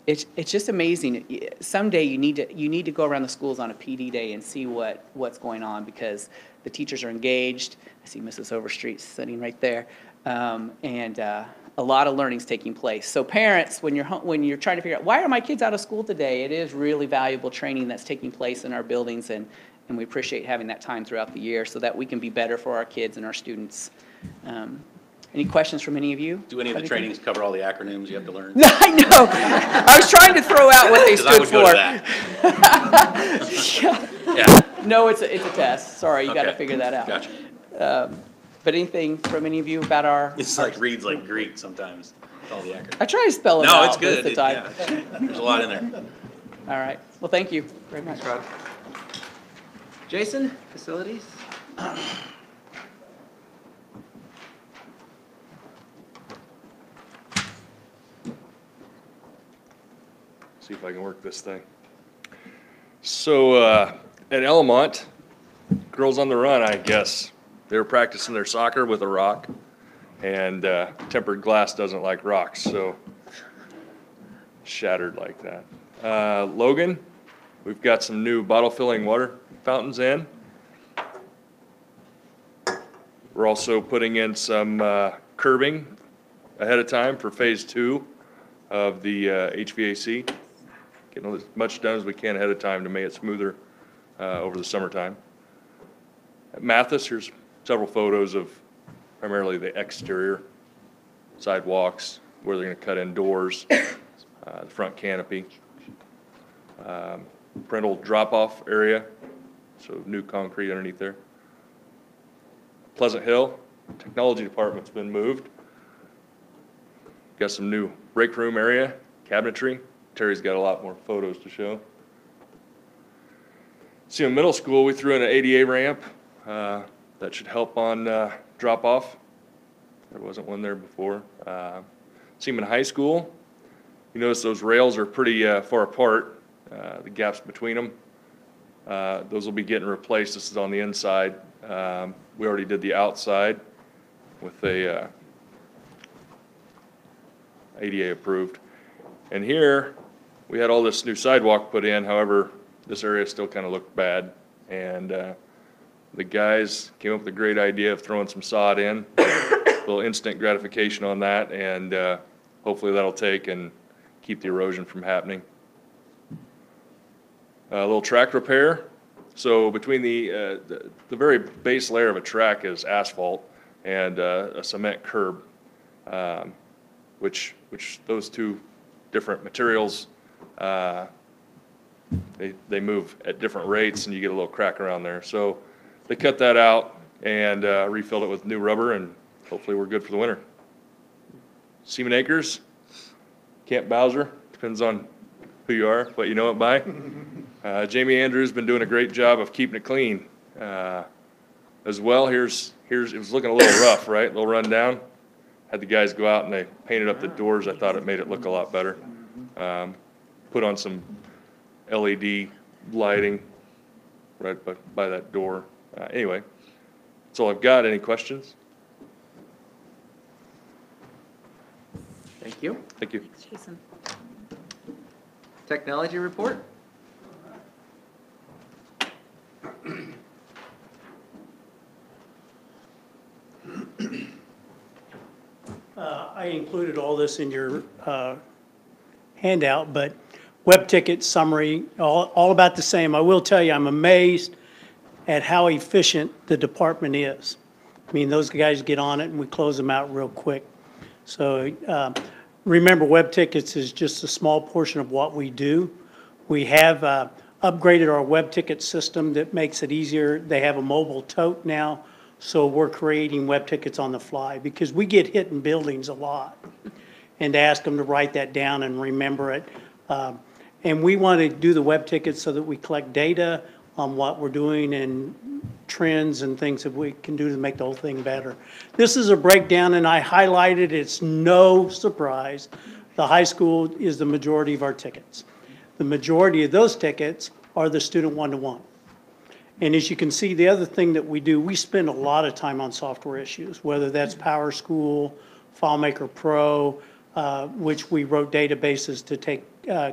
it's just amazing. Someday you need to go around the schools on a PD day and see what's going on, because the teachers are engaged. I see Mrs. Overstreet sitting right there, and a lot of learning's taking place. So parents, when you're trying to figure out why are my kids out of school today, it is really valuable training that's taking place in our buildings, and we appreciate having that time throughout the year so that we can be better for our kids and our students. Any questions from any of you? Do any of the trainings cover all the acronyms you have to learn? I know. I was trying to throw out what they stood for. Yeah. No, it's a test. Sorry, you got to Okay. figure that out. Gotcha. But anything from any of you about our? It's like reads like Greek sometimes, all the acronyms. I try to spell it No, out. it's good. Most of the time. Yeah. There's a lot in there. All right. Well, thank you very much. Thanks, Rod. Jason, facilities? See if I can work this thing. So at Elamont, girls on the run, I guess, they were practicing their soccer with a rock, and tempered glass doesn't like rocks, so shattered like that. Logan, we've got some new bottle filling water fountains in. We're also putting in some curbing ahead of time for phase 2 of the HVAC. Getting as much done as we can ahead of time to make it smoother over the summertime. At Mathis, here's several photos of primarily the exterior sidewalks, where they're going to cut in doors, the front canopy. Parental drop-off area, so new concrete underneath there. Pleasant Hill, technology department's been moved. Got some new break room area, cabinetry. Terry's got a lot more photos to show. Seaman Middle School, we threw in an ADA ramp that should help on drop-off. There wasn't one there before. Seaman High School, you notice those rails are pretty far apart, the gaps between them. Those will be getting replaced. This is on the inside. We already did the outside with a ADA approved. And here, we had all this new sidewalk put in. However, this area still kind of looked bad. And the guys came up with a great idea of throwing some sod in. A little instant gratification on that, and hopefully that'll take and keep the erosion from happening. A little track repair. So between the very base layer of a track is asphalt and a cement curb, which those two different materials, they move at different rates, and you get a little crack around there. So they cut that out and refilled it with new rubber, and hopefully we're good for the winter. Seaman Acres, Camp Bowser, depends on who you are, what you know it by. Jamie Andrews been doing a great job of keeping it clean. As well, it was looking a little rough, right? A little run down. Had the guys go out and they painted up the doors. I thought it made it look a lot better. Put on some LED lighting right by that door. Anyway, that's all I've got. Any questions? Thank you. Thank you. Thanks, Jason. Technology report? included all this in your handout, but web ticket summary, all about the same. I will tell you, I'm amazed at how efficient the department is. I mean, those guys get on it and we close them out real quick. So remember, web tickets is just a small portion of what we do. We have upgraded our web ticket system that makes it easier. They have a mobile tote now, so we're creating web tickets on the fly because we get hit in buildings a lot. And to ask them to write that down and remember it. And we want to do the web tickets so that we collect data on what we're doing and trends and things that we can do to make the whole thing better. This is a breakdown, and I highlighted, it's no surprise, the high school is the majority of our tickets. The majority of those tickets are the student one-to-one. And as you can see, the other thing that we do, we spend a lot of time on software issues, whether that's Power School, FileMaker Pro, which we wrote databases to take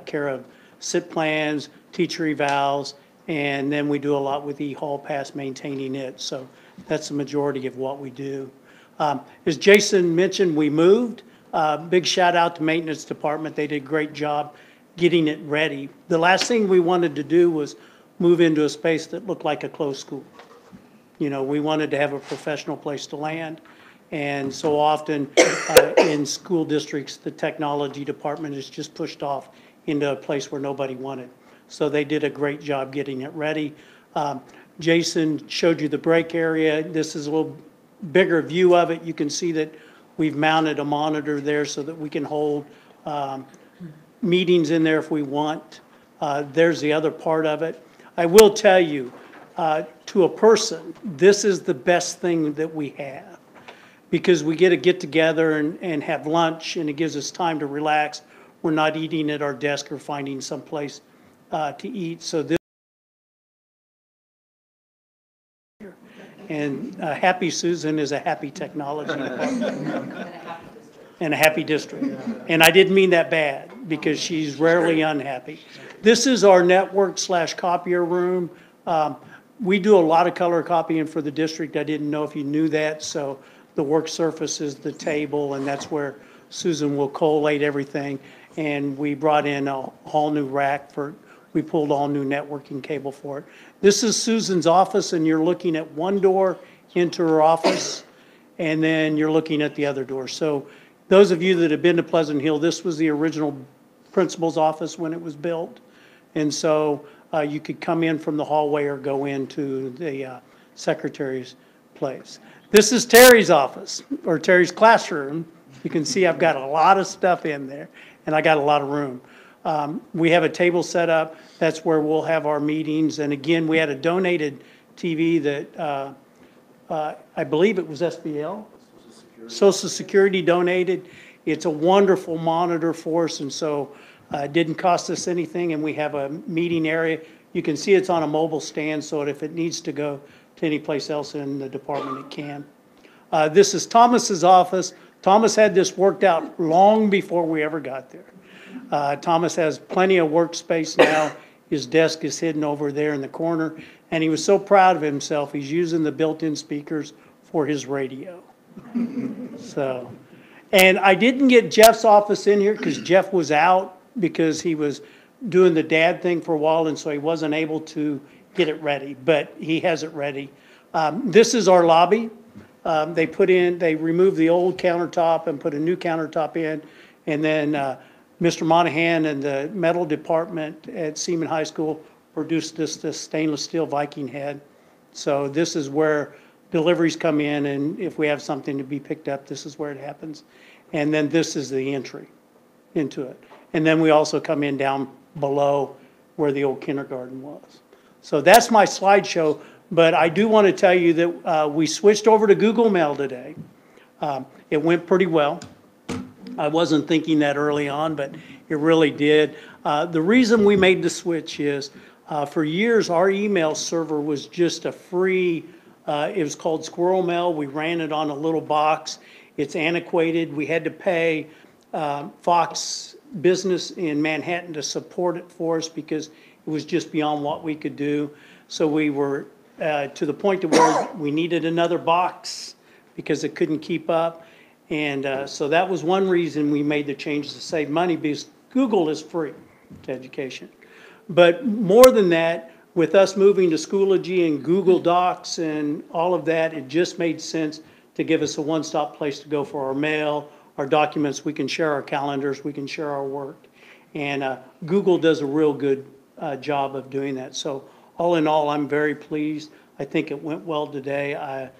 care of SIT plans, teacher evals, and then we do a lot with eHall Pass, maintaining it. So that's the majority of what we do. As Jason mentioned, we moved. Big shout out to maintenance department. They did a great job getting it ready. The last thing we wanted to do was move into a space that looked like a closed school. You know, we wanted to have a professional place to land. And so often in school districts, the technology department is just pushed off into a place where nobody wanted. So they did a great job getting it ready. Jason showed you the break area. This is a little bigger view of it. You can see that we've mounted a monitor there so that we can hold meetings in there if we want. There's the other part of it. I will tell you, to a person, this is the best thing that we have because we get together and have lunch, and it gives us time to relax. We're not eating at our desk or finding someplace to eat. So this and Happy Susan is a happy technology department. And a happy district. And I didn't mean that bad because she's rarely unhappy. This is our network/copier room. We do a lot of color copying for the district. I didn't know if you knew that. So the work surface is the table, and that's where Susan will collate everything. And we brought in a whole new rack we pulled all new networking cable for it. This is Susan's office, and you're looking at one door into her office, and then you're looking at the other door. So those of you that have been to Pleasant Hill, this was the original principal's office when it was built. And so you could come in from the hallway or go into the secretary's place. This is Terry's office, or Terry's classroom. You can see I've got a lot of stuff in there, and I got a lot of room. We have a table set up. That's where we'll have our meetings. And again, we had a donated TV that I believe it was SBL. Social Security donated. It's a wonderful monitor for us, and so it didn't cost us anything, and we have a meeting area. You can see it's on a mobile stand, so if it needs to go to any place else in the department, it can. This is Thomas's office. Thomas had this worked out long before we ever got there. Thomas has plenty of workspace now. His desk is hidden over there in the corner, and he was so proud of himself, he's using the built-in speakers for his radio. So, and I didn't get Jeff's office in here because Jeff was out because he was doing the dad thing for a while, and so he wasn't able to get it ready, but he has it ready. This is our lobby. They removed the old countertop and put a new countertop in, and then Mr. Monahan and the metal department at Seaman High School produced this stainless steel Viking head. So this is where deliveries come in, and if we have something to be picked up, this is where it happens. And then this is the entry into it. And then we also come in down below where the old kindergarten was. So that's my slideshow, but I do want to tell you that we switched over to Google Mail today. It went pretty well. I wasn't thinking that early on, but it really did. The reason we made the switch is for years our email server was just a free, it was called Squirrel Mail. We ran it on a little box. It's antiquated. We had to pay Fox Business in Manhattan to support it for us because it was just beyond what we could do. So we were to the point to where we needed another box because it couldn't keep up. And so that was one reason we made the changes to save money, because Google is free to education. But more than that, with us moving to Schoology and Google Docs and all of that, it just made sense to give us a one-stop place to go for our mail, our documents. We can share our calendars, we can share our work. And Google does a real good job of doing that. So all in all, I'm very pleased. I think it went well today.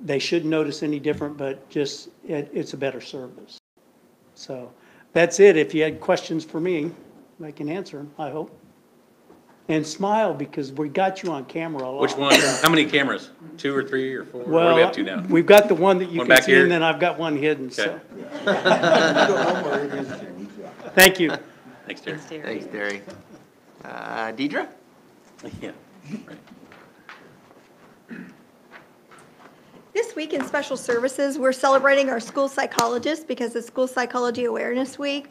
They shouldn't notice any different, but just it's a better service. So that's it. If you had questions for me, I can answer them, I hope. And smile, because we got you on camera a lot. Which one? How many cameras? 2 or 3 or 4? Well, What do we have to now? we've got the one that you One can back see, here? and then I've got one hidden, so. Okay. Thank you. Thanks, Terry. Thanks, Terry. Deidre? Yeah, right. This week in Special Services, we're celebrating our school psychologists because it's School Psychology Awareness Week.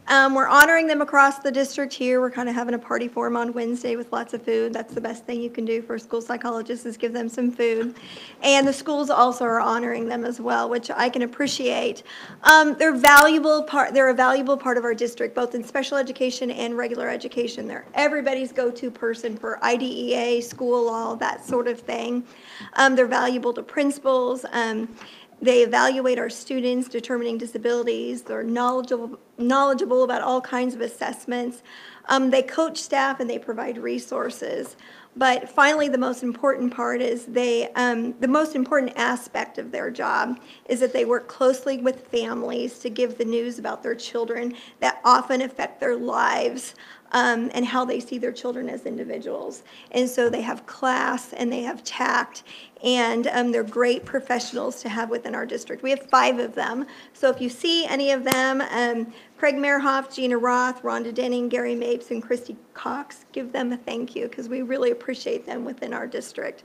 We're honoring them across the district here. We're kind of having a party for them on Wednesday with lots of food. That's the best thing you can do for a school psychologist, is give them some food. And the schools also are honoring them as well, which I can appreciate. They're a valuable part of our district, both in special education and regular education. They're everybody's go-to person for IDEA, school law, that sort of thing. They're valuable to principals. They evaluate our students, determining disabilities. They're knowledgeable about all kinds of assessments. They coach staff and they provide resources. But finally, the most important part is the most important aspect of their job is that they work closely with families to give the news about their children that often affect their lives. And how they see their children as individuals. And so they have class and they have tact, and they're great professionals to have within our district. We have 5 of them. So if you see any of them, Craig Merhoff, Gina Roth, Rhonda Denning, Gary Mapes, and Christy Cox, give them a thank you, because we really appreciate them within our district.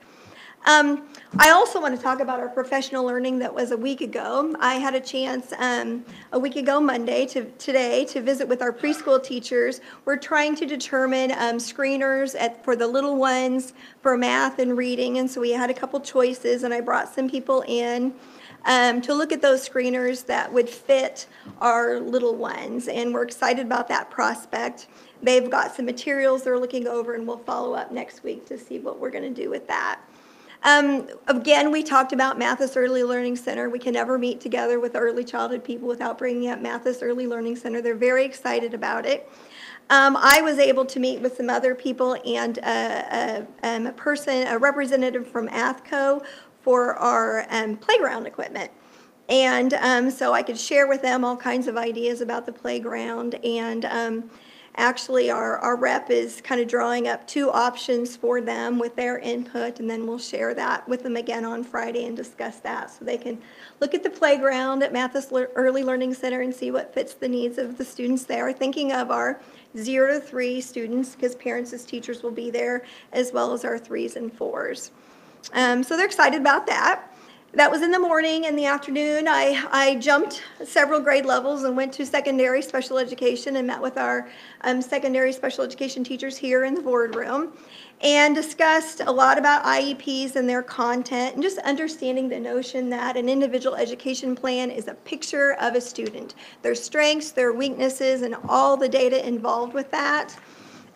I also want to talk about our professional learning that was a week ago. I had a chance a week ago Monday to today to visit with our preschool teachers. We're trying to determine screeners for the little ones for math and reading, and so we had a couple choices, and I brought some people in to look at those screeners that would fit our little ones, and we're excited about that prospect. They've got some materials they're looking over, and we'll follow up next week to see what we're going to do with that. Again, we talked about Mathis Early Learning Center. We can never meet together with early childhood people without bringing up Mathis Early Learning Center. They're very excited about it. I was able to meet with some other people and a representative from ATHCO for our playground equipment. And so I could share with them all kinds of ideas about the playground. And actually, our rep is kind of drawing up 2 options for them with their input, and then we'll share that with them again on Friday and discuss that, so they can look at the playground at Mathis Early Learning Center and see what fits the needs of the students there, thinking of our 0 to 3 students, because parents as teachers will be there, as well as our 3s and 4s. So they're excited about that. That was in the morning. In the afternoon, I jumped several grade levels and went to secondary special education and met with our secondary special education teachers here in the boardroom and discussed a lot about IEPs and their content, and just understanding the notion that an individual education plan is a picture of a student, their strengths, their weaknesses, and all the data involved with that,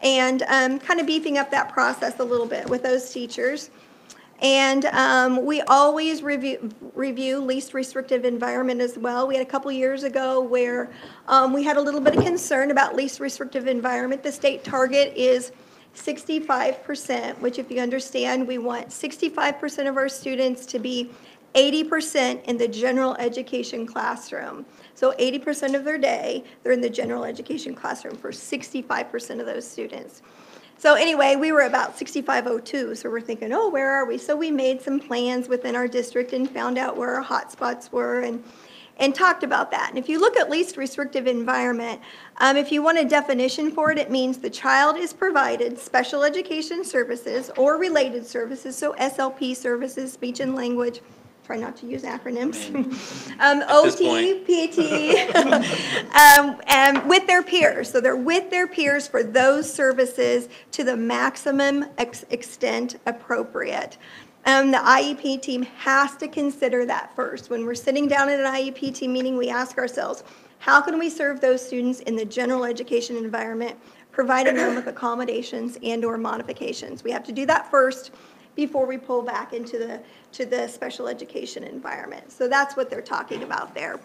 and kind of beefing up that process a little bit with those teachers. And we always review least restrictive environment as well. We had a couple years ago where we had a little bit of concern about least restrictive environment. The state target is 65%, which, if you understand, we want 65% of our students to be 80% in the general education classroom. So 80% of their day, they're in the general education classroom for 65% of those students. So anyway, we were about 6502, so we're thinking, oh, where are we? So we made some plans within our district and found out where our hot spots were and talked about that. And if you look at least restrictive environment, if you want a definition for it, it means the child is provided special education services or related services, so SLP services, speech and language, try not to use acronyms, OT, PT, with their peers. So they're with their peers for those services to the maximum extent appropriate. The IEP team has to consider that first. When we're sitting down at an IEP team meeting, we ask ourselves, how can we serve those students in the general education environment, providing them with accommodations and/or modifications? We have to do that first before we pull back into the special education environment. So that's what they're talking about there.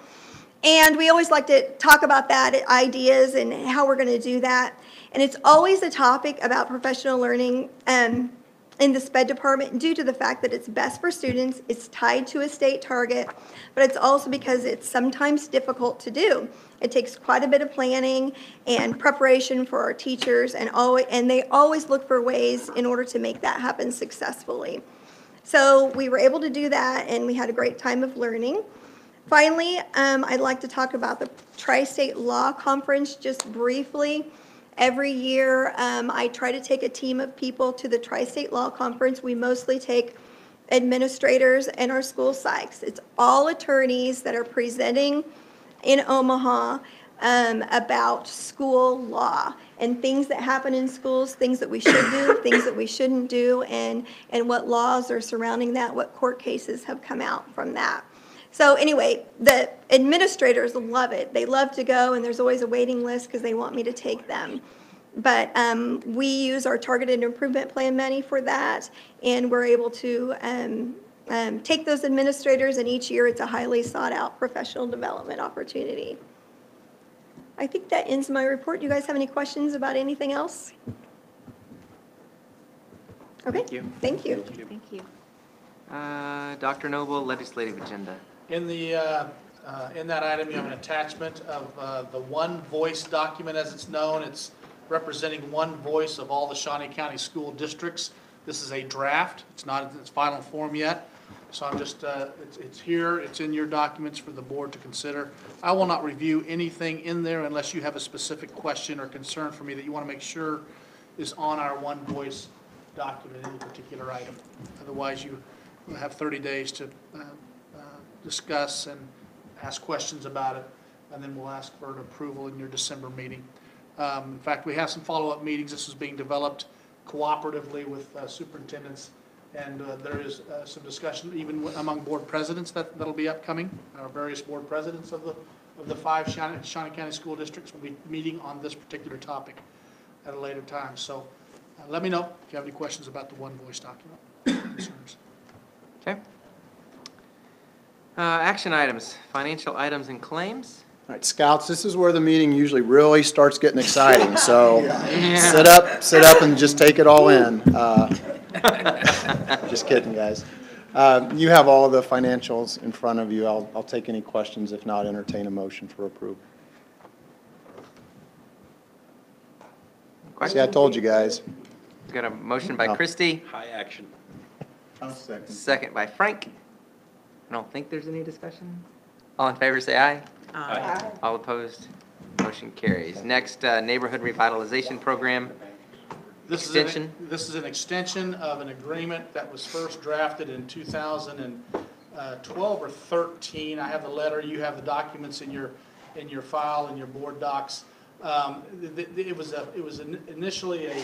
And we always like to talk about that, ideas and how we're going to do that. And it's always a topic about professional learning in the SPED department due to the fact that it's best for students, it's tied to a state target, but it's also because it's sometimes difficult to do. It takes quite a bit of planning and preparation for our teachers, and they always look for ways in order to make that happen successfully. So we were able to do that, and we had a great time of learning. Finally, I'd like to talk about the Tri-State Law Conference just briefly. Every year, I try to take a team of people to the Tri-State Law Conference. We mostly take administrators and our school psychs. It's all attorneys that are presenting in Omaha about school law and things that happen in schools, things that we should do, things that we shouldn't do, and what laws are surrounding that, what court cases have come out from that. So anyway, the administrators love it. They love to go, and there's always a waiting list because they want me to take them. But we use our targeted improvement plan money for that, and we're able to take those administrators, and each year it's a highly sought-out professional development opportunity. I think that ends my report. Do you guys have any questions about anything else? Okay. Thank you. Thank you. Thank you. Dr. Noble, legislative agenda. In that item, you have an attachment of the One Voice document, as it's known. It's representing one voice of all the Shawnee County school districts. This is a draft. It's not in its final form yet. So I'm just, it's here. It's in your documents for the board to consider. I will not review anything in there unless you have a specific question or concern for me that you want to make sure is on our One Voice document, any particular item. Otherwise, you will have 30 days to discuss and ask questions about it, and then we'll ask for an approval in your December meeting. In fact, we have some follow-up meetings. This is being developed cooperatively with superintendents, and there is some discussion even among board presidents that'll be upcoming. Our various board presidents of the 5 Shawnee County school districts will be meeting on this particular topic at a later time. So let me know if you have any questions about the One Voice document. Concerns. Okay. Action items, financial items and claims. All right, Scouts, this is where the meeting usually really starts getting exciting, so sit up and just take it all in. Just kidding, guys. You have all of the financials in front of you. I'll take any questions. If not, entertain a motion for approval. See, I told you guys. Got a motion by Christie. High action. I'll second. Second by Frank. I don't think there's any discussion. All in favor, say aye. Aye. All opposed, motion carries. Next, neighborhood revitalization program extension. This is an extension of an agreement that was first drafted in 2012 or 13. I have the letter. You have the documents in your file, in your board docs. It was initially a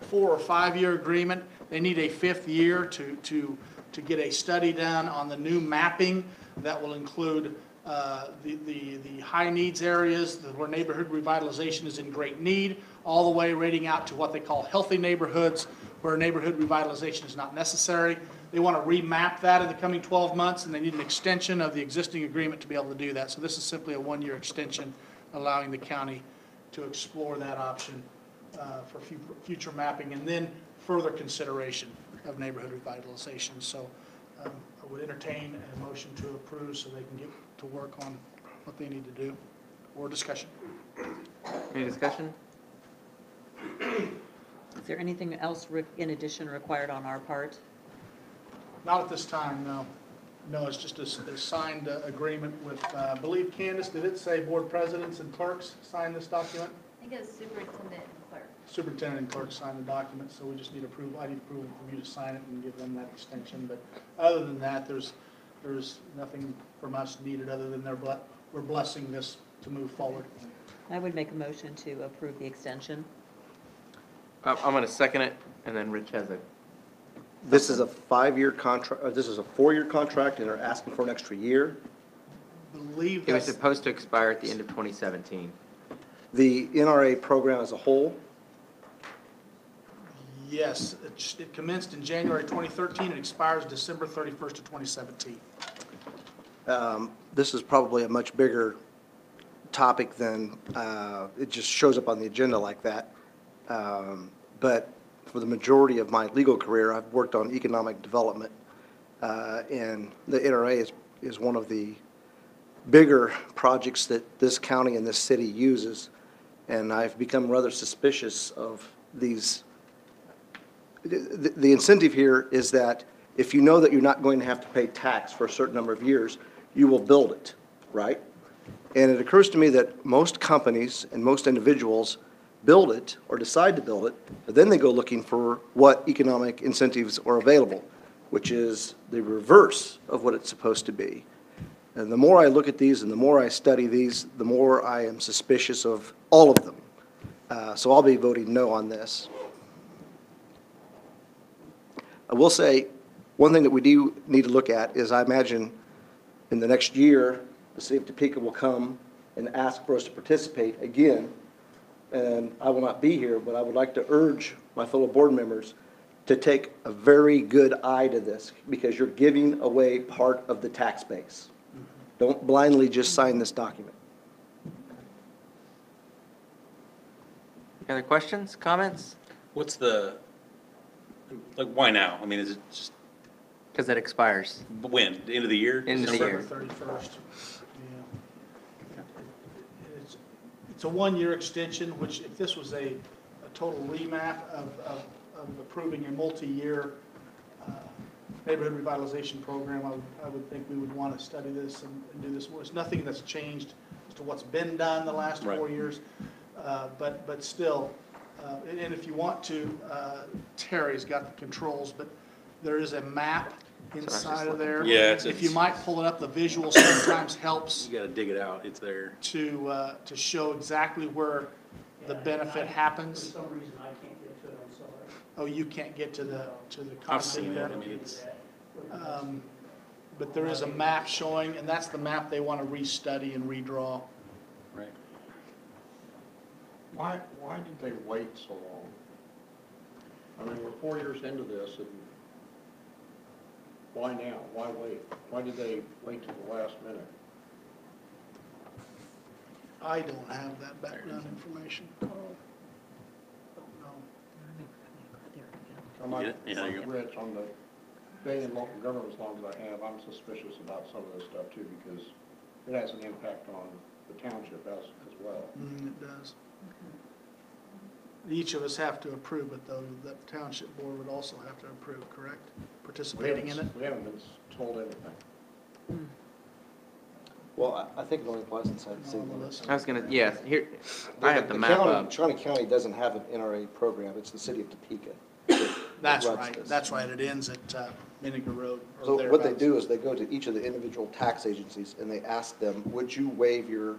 4 or 5 year agreement. They need a 5th year to get a study done on the new mapping that will include the high needs areas where neighborhood revitalization is in great need, all the way rating out to what they call healthy neighborhoods where neighborhood revitalization is not necessary. They want to remap that in the coming 12 months, and they need an extension of the existing agreement to be able to do that. So this is simply a 1-year extension allowing the county to explore that option for future mapping and then further consideration of neighborhood revitalization. So I would entertain a motion to approve so they can get to work on what they need to do, or discussion. Any discussion? Is there anything else in addition required on our part? Not at this time, no. No, it's just a signed agreement with, I believe, Candace, did it say board presidents and clerks sign this document? I think it's superintendent and clerk. Superintendent and clerk sign the document, so we just need approval. I need approval from you to sign it and give them that extension. But other than that, there's nothing from us needed other than we're blessing this to move forward. I would make a motion to approve the extension. I'm going to second it, and then Rich has a This is a 5-year contract, this is a 4-year contract, and they're asking for an extra year. Believe It was that's, supposed to expire at the end of 2017. The NRA program as a whole, yes, it commenced in January 2013, it expires December 31st of 2017. this is probably a much bigger topic than, it just shows up on the agenda like that. But for the majority of my legal career, I've worked on economic development, and the NRA is one of the bigger projects that this county and this city uses, and I've become rather suspicious of these. The incentive here is that if you know that you're not going to have to pay tax for a certain number of years, you will build it, right? And it occurs to me that most companies and most individuals build it or decide to build it, but then they go looking for what economic incentives are available, which is the reverse of what it's supposed to be. And the more I look at these and the more I study these, the more I am suspicious of all of them. So I'll be voting no on this. I will say, one thing that we do need to look at is I imagine in the next year, the city of Topeka will come and ask for us to participate again. And I will not be here, but I would like to urge my fellow board members to take a very good eye to this, because you're giving away part of the tax base. Don't blindly just sign this document. Any other questions, comments? What's the, like, why now? I mean, is it just Because it expires. when? The end of the year? End of the year. December 31st. Yeah. It's a 1-year extension, which if this was a total remap of approving a multi-year neighborhood revitalization program, I would think we would want to study this and do this more. It's nothing that's changed as to what's been done the last 4 years, but still, and if you want to, Terry's got the controls, but there is a map inside of there. Yeah, if you might pull it up, the visual sometimes helps You gotta dig it out, it's there. to show exactly where the benefit happens. For some reason, I can't get to it, I'm sorry. Oh, you can't get to the I've seen content it, there. I mean, it's, But there is a map showing, and that's the map they want to restudy and redraw. right. Why did they wait so long? I mean, we're 4 years into this, and why now? Why wait? Why did they wait till the last minute? I don't have that background information. I'm like, Yeah, there you go. Rich, on the being in local government as long as I have, I'm suspicious about some of this stuff too, because it has an impact on the township as well. It does. Each of us have to approve it, though. The township board would also have to approve, correct? Participating in it? We haven't been told anything. Well, I think it only applies inside the city limits. I was gonna, yeah, here, I have the map up. Shawnee County doesn't have an NRA program, it's the city of Topeka. That's runs right. this. That's right. It ends at Miniger Road. or So what they thereabouts. do is they go to each of the individual tax agencies and they ask them, would you waive your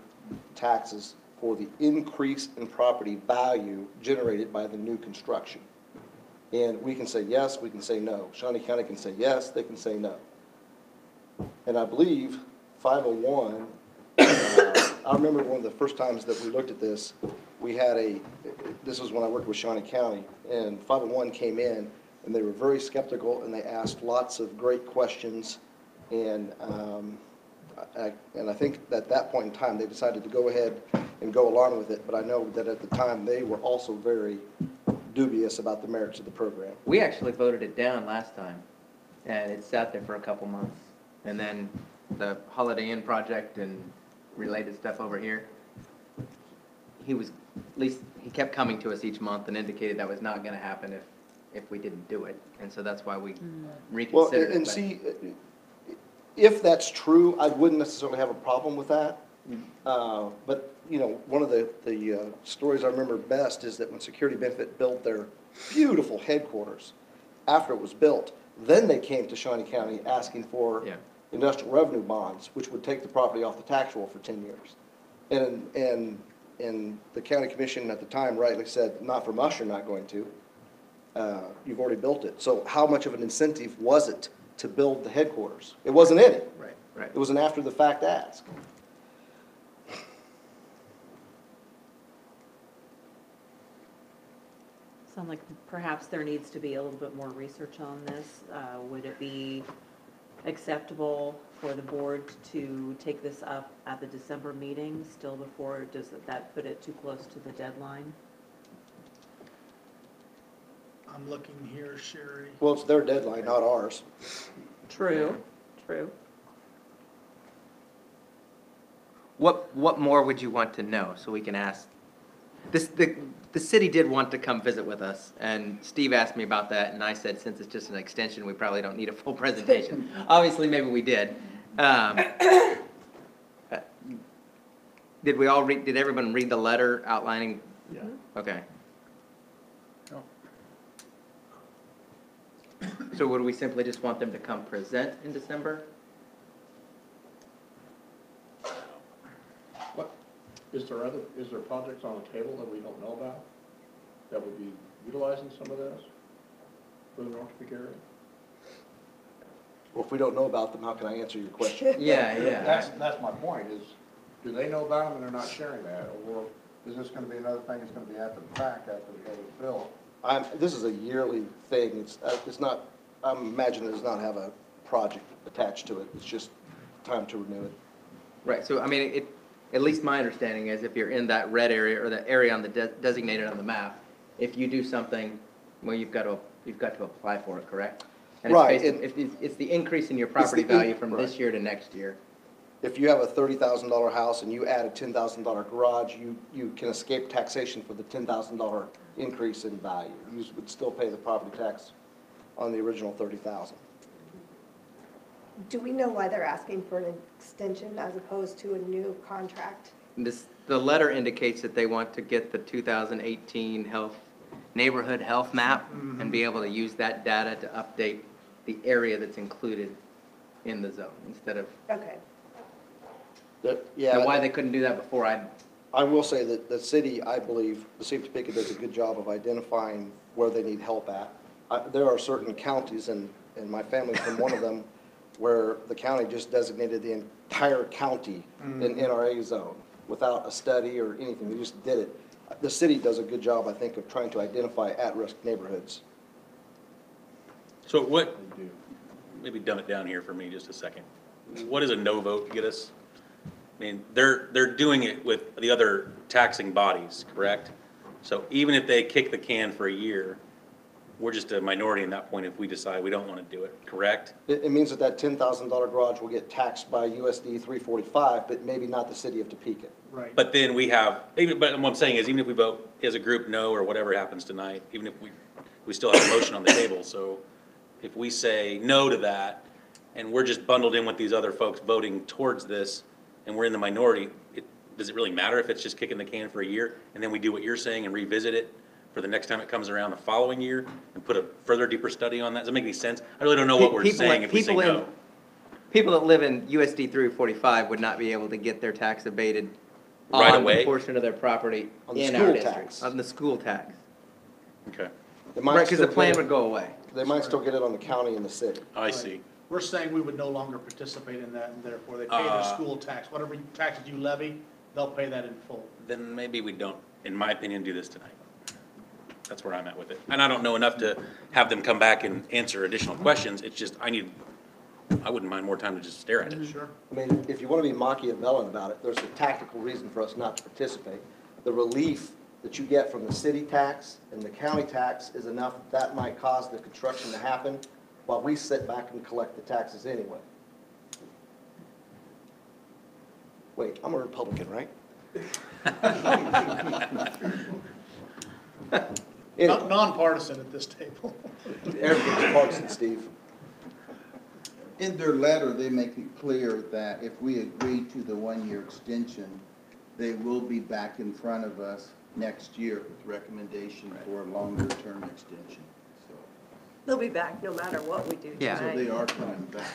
taxes for the increase in property value generated by the new construction? And we can say yes, we can say no. Shawnee County can say yes, they can say no. And I believe 501, I remember one of the first times that we looked at this, we had this was when I worked with Shawnee County, and 501 came in, and they were very skeptical, and they asked lots of great questions, and I think at that point in time, they decided to go ahead and go along with it, but I know that at the time, they were also very dubious about the merits of the program. We actually voted it down last time, and it sat there for a couple months. And then the Holiday Inn project and related stuff over here, he was, at least, he kept coming to us each month and indicated that was not gonna happen if we didn't do it. And so that's why we Well, reconsidered it. and but- see, if that's true, I wouldn't necessarily have a problem with that. But, you know, one of the stories I remember best is that when Security Benefit built their beautiful headquarters, after it was built, then they came to Shawnee County asking for industrial revenue bonds, which would take the property off the tax roll for 10 years. And the county commission at the time rightly said, not from us, you're not going to. You've already built it. So how much of an incentive was it to build the headquarters? It wasn't any. Right. It was an after-the-fact ask. Sound like perhaps there needs to be a little bit more research on this. Would it be acceptable for the board to take this up at the December meeting still before, does that put it too close to the deadline? I'm looking here, Sherry. Well, it's their deadline, not ours. True. What more would you want to know so we can ask? The city did want to come visit with us, and Steve asked me about that, and I said, since it's just an extension, we probably don't need a full presentation. Obviously, maybe we did. Did everyone read the letter outlining? Yeah. Okay. So would we simply just want them to come present in December? What, is there projects on the table that we don't know about that would be utilizing some of this for the North Peak area? Well, if we don't know about them, how can I answer your question? Yeah. That's my point, is do they know about them and they're not sharing that? Or is this gonna be another thing that's gonna be after the fact, after the road is built? This is a yearly thing. It's not, I imagine it does not have a project attached to it. It's just time to renew it. Right, so I mean, at least my understanding is if you're in that red area or the area on the designated on the map, if you do something, well, you've got to apply for it, correct? And Right. It's the increase in your property value from this year to next year. If you have a $30,000 house and you add a $10,000 garage, you can escape taxation for the $10,000 increase in value. You would still pay the property tax on the original $30,000. Do we know why they're asking for an extension as opposed to a new contract? The letter indicates that they want to get the 2018 neighborhood health map and be able to use that data to update the area that's included in the zone instead of. Okay. Yeah. Why they couldn't do that before, I will say that the city, I believe, the city of Topeka does a good job of identifying where they need help at. There are certain counties, and my family's from one of them, where the county just designated the entire county an NRA zone without a study or anything. They just did it. The city does a good job, I think, of trying to identify at-risk neighborhoods. So maybe dumb it down here for me just a second. What does a no vote get us? I mean, they're doing it with the other taxing bodies, correct? So even if they kick the can for a year, we're just a minority in that point if we decide we don't want to do it, correct? It means that $10,000 garage will get taxed by USD 345, but maybe not the city of Topeka. Right. But then we have, but what I'm saying is even if we vote as a group no or whatever happens tonight, even if we still have a motion on the table. So if we say no to that and we're just bundled in with these other folks voting towards this and we're in the minority, does it really matter if it's just kicking the can for a year and then we do what you're saying and revisit it for the next time it comes around the following year and put a further deeper study on that? Does it make any sense? I really don't know what we're saying if we say no. People that live in USD 345 would not be able to get their tax abated Right on away? the portion of their property On the in school our tax. district. On the school tax. Okay. Right, because the plan would go away. They might still get it on the county and the city. I see. We're saying we would no longer participate in that, and therefore they pay their school tax. Whatever taxes you levy, they'll pay that in full. Then maybe we don't, in my opinion, do this tonight. That's where I'm at with it. And I don't know enough to have them come back and answer additional questions. It's just, I wouldn't mind more time to just stare at it. Sure. I mean, if you want to be Machiavellian about it, there's a tactical reason for us not to participate. The relief that you get from the city tax and the county tax is enough that might cause the construction to happen while we sit back and collect the taxes anyway. Wait, I'm a Republican, right? Anyway. Nonpartisan at this table. Everything's partisan, Steve. In their letter, they make it clear that if we agree to the one-year extension, they will be back in front of us next year with recommendation for a longer-term extension. They'll be back no matter what we do Yeah. tonight. So they are coming back.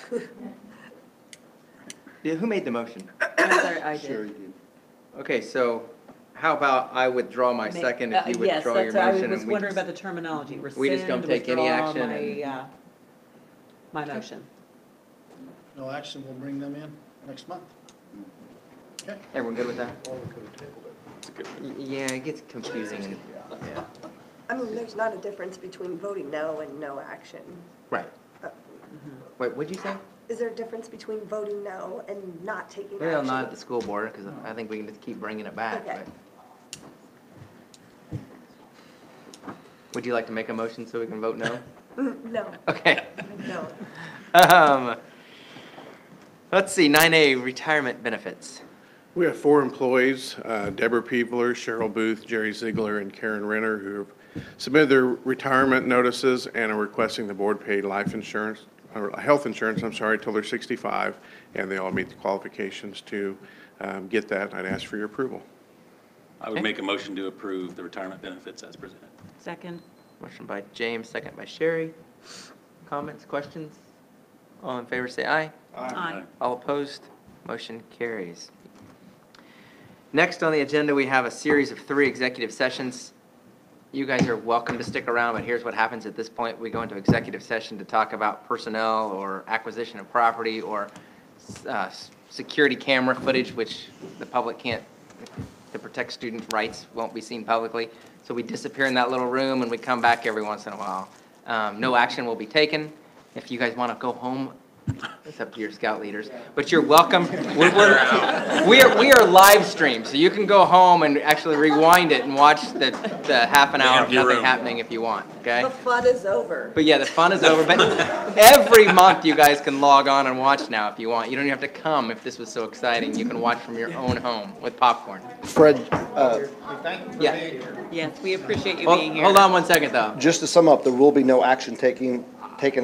Yeah, who made the motion? I Sure you do. Okay, so how about I withdraw my second if you Yes, withdraw your that's, I motion? was and we wondering just- about the terminology. we just don't Rescind, take any withdraw action my, and- my motion. No action, we'll bring them in next month. Okay. Everyone good with that? Yeah, it gets confusing. Yeah. I mean, there's not a difference between voting no and no action. Right. Uh, Wait, what'd you say? Is there a difference between voting no and not taking action? Well, not at the school board, because I think we can just keep bringing it back. Okay. but- Would you like to make a motion so we can vote no? No. Okay. No. Let's see, 9A, retirement benefits. We have 4 employees, Deborah Peebler, Cheryl Booth, Jerry Ziegler, and Karen Renner, who have submitted their retirement notices and are requesting the board pay life insurance, or health insurance, I'm sorry, till they're 65, and they all meet the qualifications to get that. I'd ask for your approval. I would make a motion to approve the retirement benefits as presented. Second. Motion by James, second by Sherry. Comments, questions? All in favor say aye. Aye. All opposed? Motion carries. Next on the agenda, we have a series of 3 executive sessions. You guys are welcome to stick around, but here's what happens at this point. We go into executive session to talk about personnel or acquisition of property or security camera footage, which the public can't, to protect student rights, won't be seen publicly. So we disappear in that little room and we come back every once in a while. No action will be taken. If you guys want to go home, it's up to your scout leaders, but you're welcome. We are live streamed, so you can go home and actually rewind it and watch the half an hour of nothing happening if you want, okay? The fun is over. But yeah, the fun is over, but every month you guys can log on and watch now if you want. You don't even have to come if this was so exciting. You can watch from your own home with popcorn. Fred, Yeah. Yes, we appreciate you Hold being here. hold on one second, though. just to sum up, there will be no action taken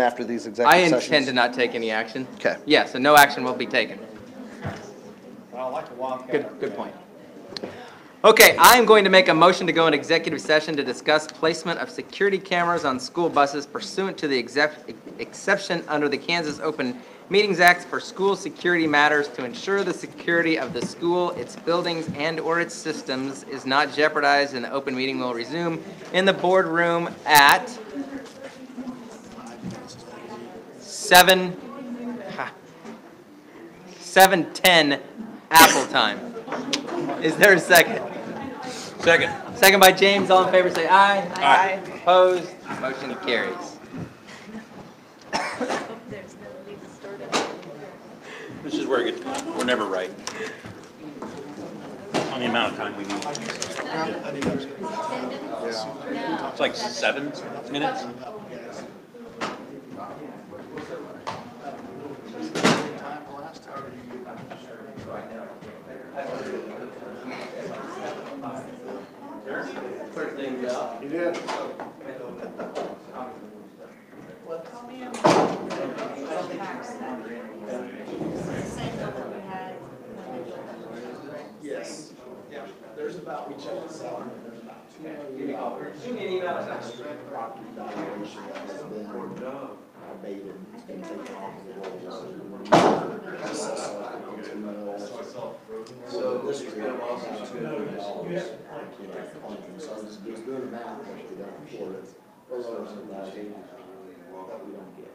after these I executive sessions? intend to not take any action. Okay. Yeah, so no action will be taken. I like the Wildcat. Good point. Okay, I am going to make a motion to go into executive session to discuss placement of security cameras on school buses pursuant to the exception under the Kansas Open Meetings Act for school security matters to ensure the security of the school, its buildings, and/or its systems is not jeopardized, and the open meeting will resume in the boardroom at 7:10 Apple time. Is there a second? Second. Second by James. All in favor say aye. Aye. Opposed? Motion carries. This is where it gets, we're never right on the amount of time we need. It's like 7 minutes. You did. Yes. Yeah, there's about, we checked this out, there's about $2 million. Property valuation has been abated, it's been taken off the rolls. So this is about $2 million. So I was just doing the math, actually, that report, those are some of that we don't get.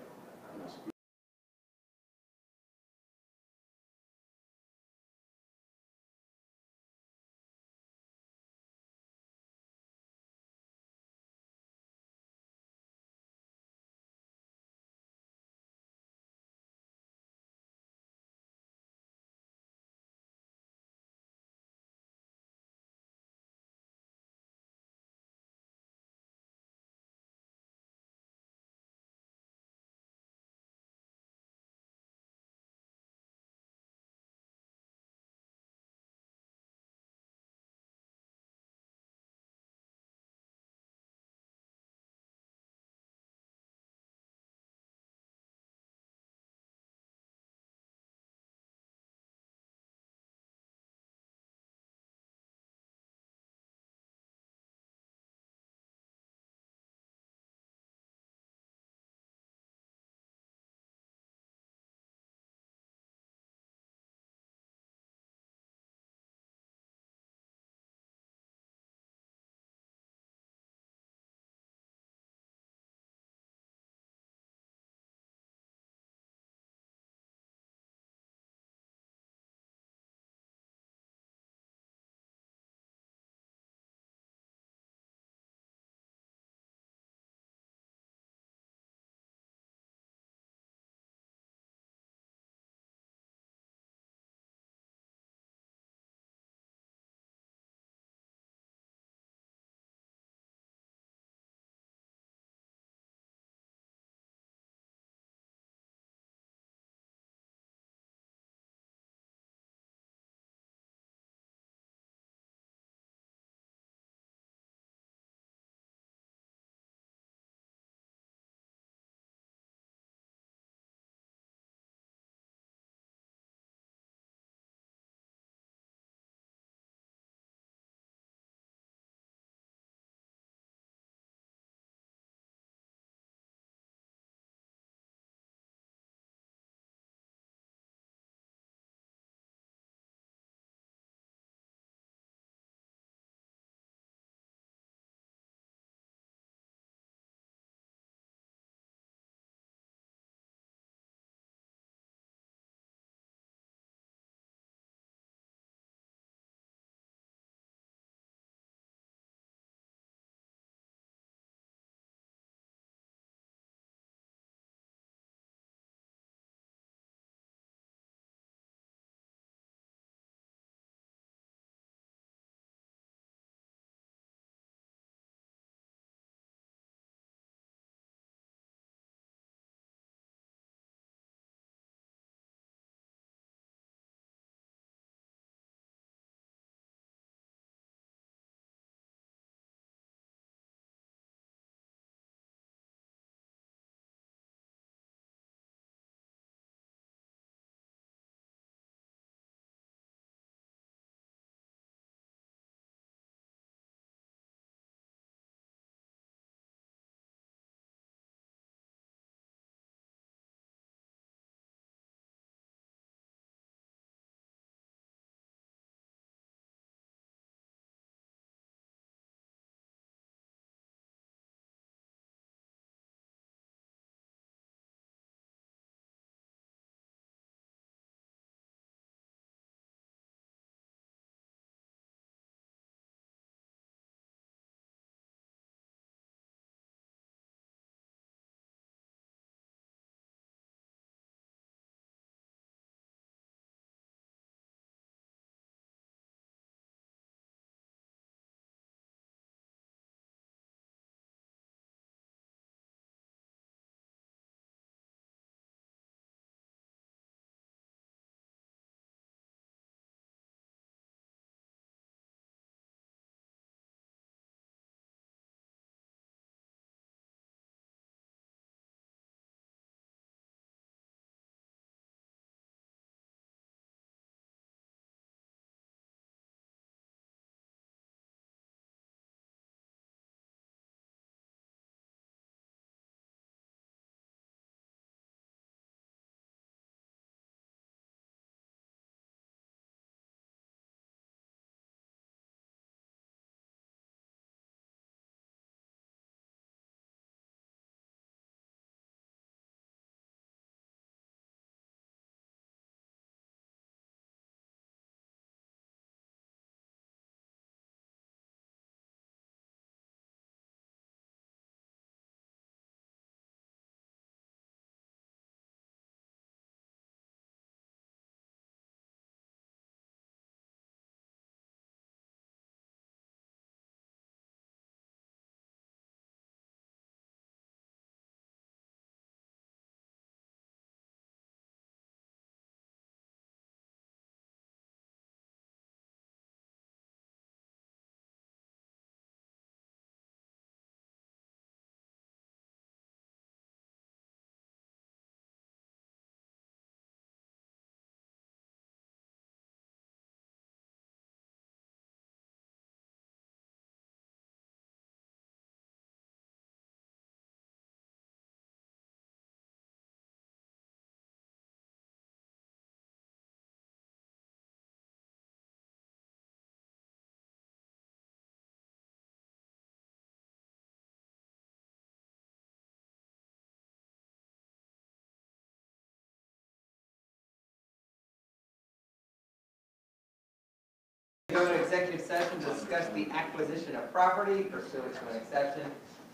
Go into executive session to discuss the acquisition of property pursuant to an exception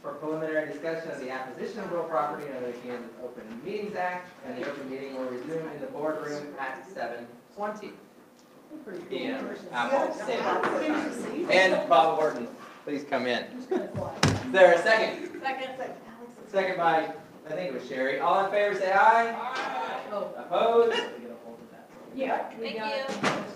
for preliminary discussion of the acquisition of real property under the Kansas Open Meetings Act, and the open meeting will resume in the boardroom at 7:20 p.m. Apple Standard Time. And Bob Horton, please come in. Is there a second? Second. Second by, I think it was Sherry. All in favor, say aye. Aye. Opposed? Yeah. Thank you.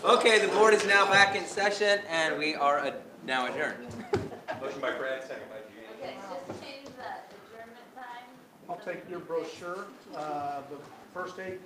Okay, the board is now back in session, and we are now adjourned. Motion by Fred, second by Gene. Okay, just change the adjournment time. I'll take your brochure, the first aid